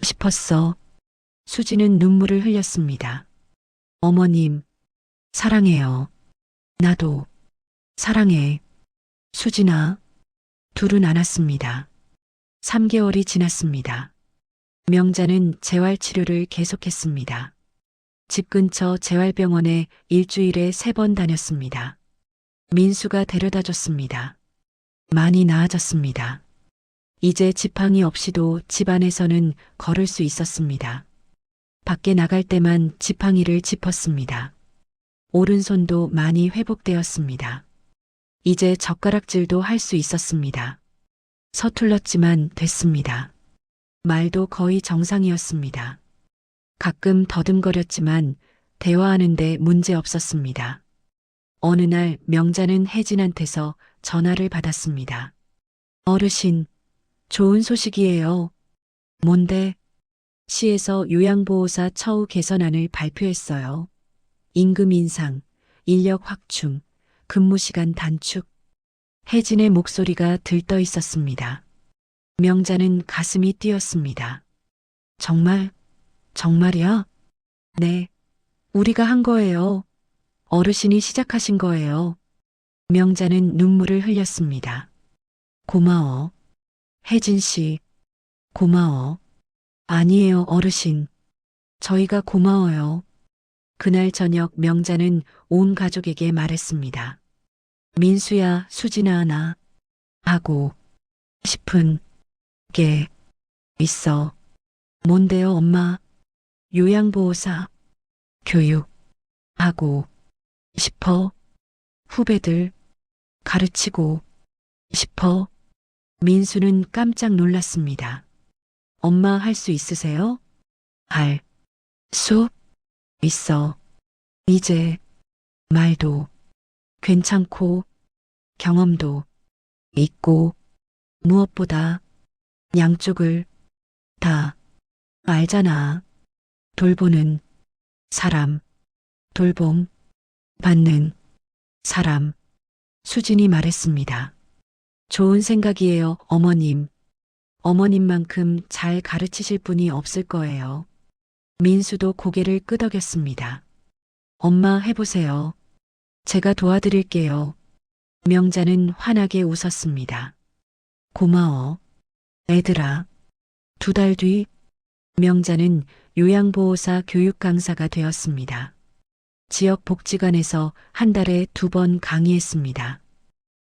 싶었어. 수지는 눈물을 흘렸습니다. 어머님, 사랑해요. 나도 사랑해. 수진아. 둘은 안았습니다. 3개월이 지났습니다. 명자는 재활치료를 계속했습니다. 집 근처 재활병원에 일주일에 3번 다녔습니다. 민수가 데려다 줬습니다. 많이 나아졌습니다. 이제 지팡이 없이도 집 안에서는 걸을 수 있었습니다. 밖에 나갈 때만 지팡이를 짚었습니다. 오른손도 많이 회복되었습니다. 이제 젓가락질도 할 수 있었습니다. 서툴렀지만 됐습니다. 말도 거의 정상이었습니다. 가끔 더듬거렸지만 대화하는데 문제 없었습니다. 어느 날 명자는 혜진한테서 전화를 받았습니다. 어르신, 좋은 소식이에요. 뭔데? 시에서 요양보호사 처우 개선안을 발표했어요. 임금 인상, 인력 확충, 근무 시간 단축. 혜진의 목소리가 들떠 있었습니다. 명자는 가슴이 뛰었습니다. 정말? 정말이야? 네. 우리가 한 거예요. 어르신이 시작하신 거예요. 명자는 눈물을 흘렸습니다. 고마워. 혜진 씨, 고마워. 아니에요, 어르신. 저희가 고마워요. 그날 저녁 명자는 온 가족에게 말했습니다. 민수야, 수진아, 나 하고 싶은 게 있어. 뭔데요, 엄마? 요양보호사 교육 하고 싶어. 후배들 가르치고 싶어. 민수는 깜짝 놀랐습니다. 엄마 할 수 있으세요? 할 수 있어. 이제 말도 괜찮고 경험도 있고 무엇보다 양쪽을 다 알잖아. 돌보는 사람, 돌봄 받는 사람. 수진이 말했습니다. 좋은 생각이에요, 어머님. 어머님만큼 잘 가르치실 분이 없을 거예요. 민수도 고개를 끄덕였습니다. 엄마 해보세요. 제가 도와드릴게요. 명자는 환하게 웃었습니다. 고마워. 애들아. 2달 뒤 명자는 요양보호사 교육 강사가 되었습니다. 지역 복지관에서 한 달에 2번 강의했습니다.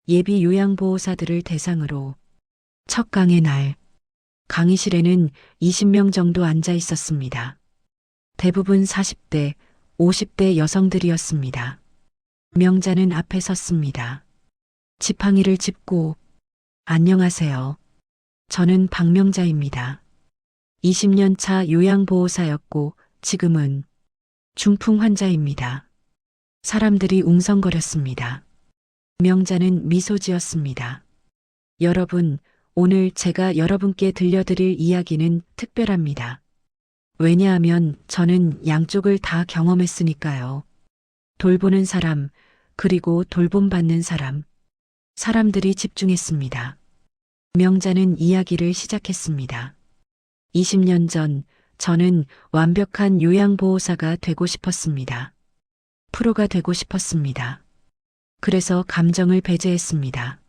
예비 요양보호사들을 대상으로 첫 강의 날 강의실에는 20명 정도 앉아 있었습니다. 대부분 40대, 50대 여성들이었습니다. 명자는 앞에 섰습니다. 지팡이를 짚고 안녕하세요. 저는 박명자입니다. 20년 차 요양보호사였고 지금은 중풍 환자입니다. 사람들이 웅성거렸습니다. 명자는 미소 지었습니다. 여러분, 오늘 제가 여러분께 들려드릴 이야기는 특별합니다. 왜냐하면 저는 양쪽을 다 경험했으니까요. 돌보는 사람, 그리고 돌봄받는 사람. 사람들이 집중했습니다. 명자는 이야기를 시작했습니다. 20년 전 저는 완벽한 요양보호사가 되고 싶었습니다. 프로가 되고 싶었습니다. 그래서 감정을 배제했습니다.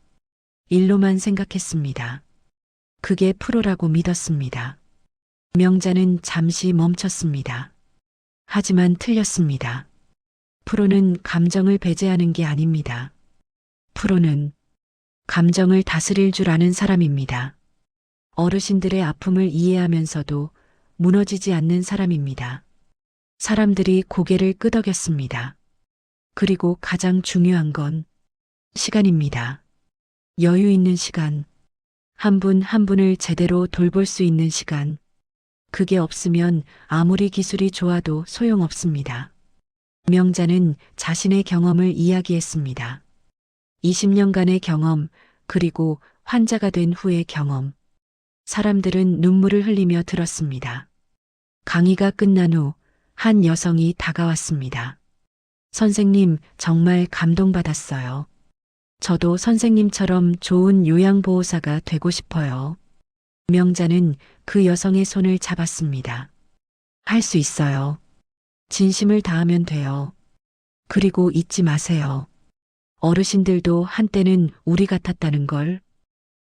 일로만 생각했습니다. 그게 프로라고 믿었습니다. 명자는 잠시 멈췄습니다. 하지만 틀렸습니다. 프로는 감정을 배제하는 게 아닙니다. 프로는 감정을 다스릴 줄 아는 사람입니다. 어르신들의 아픔을 이해하면서도 무너지지 않는 사람입니다. 사람들이 고개를 끄덕였습니다. 그리고 가장 중요한 건 시간입니다. 여유 있는 시간. 한 분 한 분을 제대로 돌볼 수 있는 시간. 그게 없으면 아무리 기술이 좋아도 소용없습니다. 명자는 자신의 경험을 이야기했습니다. 20년간의 경험, 그리고 환자가 된 후의 경험. 사람들은 눈물을 흘리며 들었습니다. 강의가 끝난 후 한 여성이 다가왔습니다. 선생님, 정말 감동받았어요. 저도 선생님처럼 좋은 요양보호사가 되고 싶어요. 명자는 그 여성의 손을 잡았습니다. 할 수 있어요. 진심을 다하면 돼요. 그리고 잊지 마세요. 어르신들도 한때는 우리 같았다는 걸.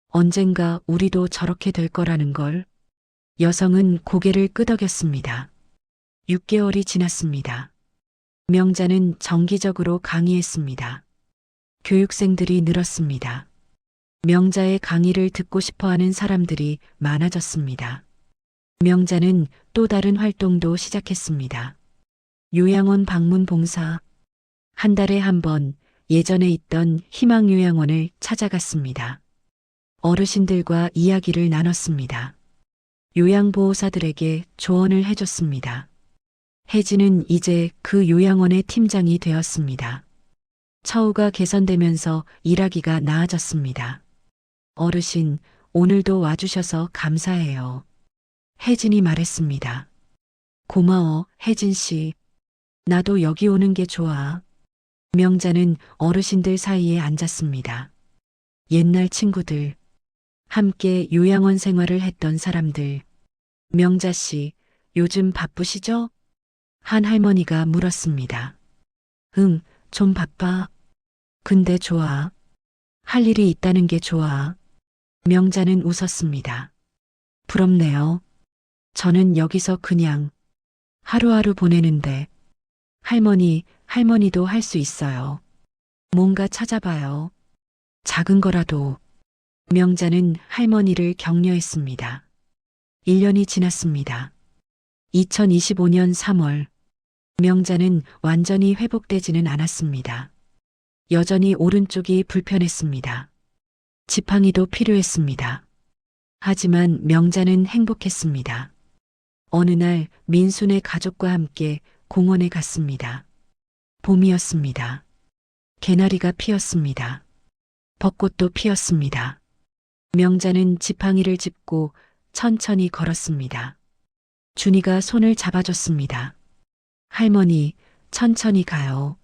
언젠가 우리도 저렇게 될 거라는 걸. 여성은 고개를 끄덕였습니다. 6개월이 지났습니다. 명자는 정기적으로 강의했습니다. 교육생들이 늘었습니다. 명자의 강의를 듣고 싶어하는 사람들이 많아졌습니다. 명자는 또 다른 활동도 시작했습니다. 요양원 방문 봉사, 한 달에 한 번 예전에 있던 희망요양원을 찾아갔습니다. 어르신들과 이야기를 나눴습니다. 요양보호사들에게 조언을 해줬습니다. 혜진은 이제 그 요양원의 팀장이 되었습니다. 처우가 개선되면서 일하기가 나아졌습니다. 어르신, 오늘도 와주셔서 감사해요. 혜진이 말했습니다. 고마워, 혜진 씨. 나도 여기 오는 게 좋아. 명자는 어르신들 사이에 앉았습니다. 옛날 친구들, 함께 요양원 생활을 했던 사람들. 명자 씨, 요즘 바쁘시죠? 한 할머니가 물었습니다. 응, 좀 바빠. 근데 좋아. 할 일이 있다는 게 좋아. 명자는 웃었습니다. 부럽네요. 저는 여기서 그냥 하루하루 보내는데 할머니도 할 수 있어요. 뭔가 찾아봐요. 작은 거라도. 명자는 할머니를 격려했습니다. 1년이 지났습니다. 2025년 3월. 명자는 완전히 회복되지는 않았습니다. 여전히 오른쪽이 불편했습니다. 지팡이도 필요했습니다. 하지만 명자는 행복했습니다. 어느 날 민순의 가족과 함께 공원에 갔습니다. 봄이었습니다. 개나리가 피었습니다. 벚꽃도 피었습니다. 명자는 지팡이를 짚고 천천히 걸었습니다. 준이가 손을 잡아줬습니다. 할머니, 천천히 가요.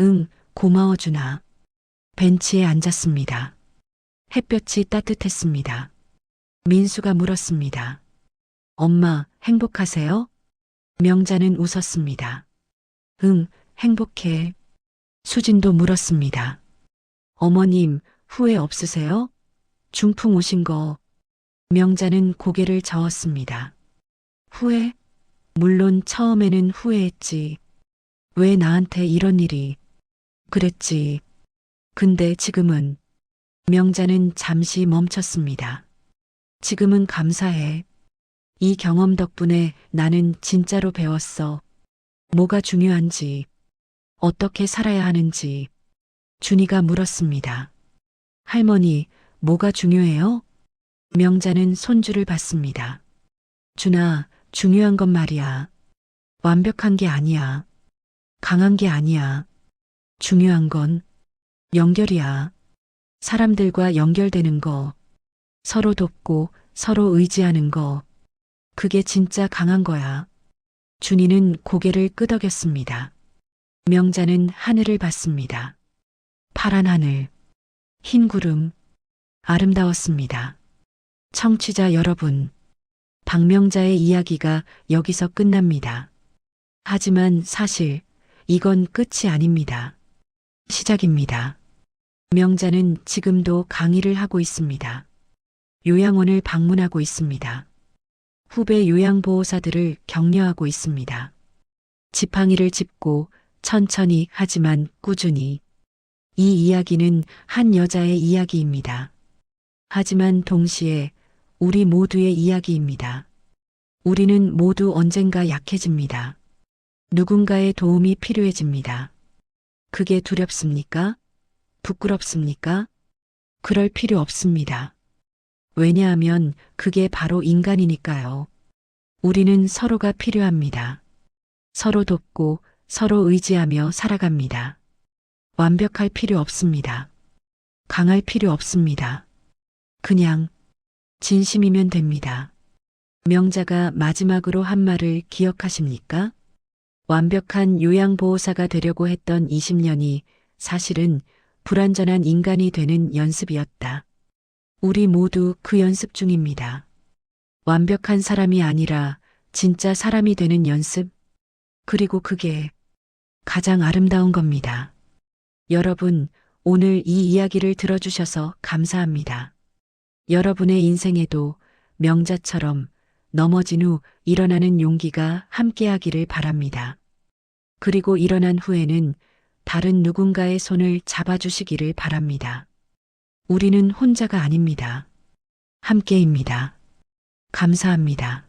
응, 고마워 준아. 벤치에 앉았습니다. 햇볕이 따뜻했습니다. 민수가 물었습니다. 엄마, 행복하세요? 명자는 웃었습니다. 응, 행복해. 수진도 물었습니다. 어머님, 후회 없으세요? 중풍 오신 거. 명자는 고개를 저었습니다. 후회? 물론 처음에는 후회했지. 왜 나한테 이런 일이. 그랬지. 근데 지금은. 명자는 잠시 멈췄습니다. 지금은 감사해. 이 경험 덕분에 나는 진짜로 배웠어. 뭐가 중요한지, 어떻게 살아야 하는지. 준이가 물었습니다. 할머니, 뭐가 중요해요? 명자는 손주를 봤습니다. 준아, 중요한 건 말이야. 완벽한 게 아니야. 강한 게 아니야. 중요한 건 연결이야. 사람들과 연결되는 거. 서로 돕고 서로 의지하는 거. 그게 진짜 강한 거야. 준이는 고개를 끄덕였습니다. 명자는 하늘을 봤습니다. 파란 하늘, 흰 구름, 아름다웠습니다. 청취자 여러분, 박명자의 이야기가 여기서 끝납니다. 하지만 사실 이건 끝이 아닙니다. 시작입니다. 명자는 지금도 강의를 하고 있습니다. 요양원을 방문하고 있습니다. 후배 요양보호사들을 격려하고 있습니다. 지팡이를 짚고 천천히 하지만 꾸준히. 이 이야기는 한 여자의 이야기입니다. 하지만 동시에 우리 모두의 이야기입니다. 우리는 모두 언젠가 약해집니다. 누군가의 도움이 필요해집니다. 그게 두렵습니까? 부끄럽습니까? 그럴 필요 없습니다. 왜냐하면 그게 바로 인간이니까요. 우리는 서로가 필요합니다. 서로 돕고 서로 의지하며 살아갑니다. 완벽할 필요 없습니다. 강할 필요 없습니다. 그냥 진심이면 됩니다. 명자가 마지막으로 한 말을 기억하십니까? 완벽한 요양보호사가 되려고 했던 20년이 사실은 불완전한 인간이 되는 연습이었다. 우리 모두 그 연습 중입니다. 완벽한 사람이 아니라 진짜 사람이 되는 연습. 그리고 그게 가장 아름다운 겁니다. 여러분, 오늘 이 이야기를 들어주셔서 감사합니다. 여러분의 인생에도 명자처럼 넘어진 후 일어나는 용기가 함께하기를 바랍니다. 그리고 일어난 후에는 다른 누군가의 손을 잡아주시기를 바랍니다. 우리는 혼자가 아닙니다. 함께입니다. 감사합니다.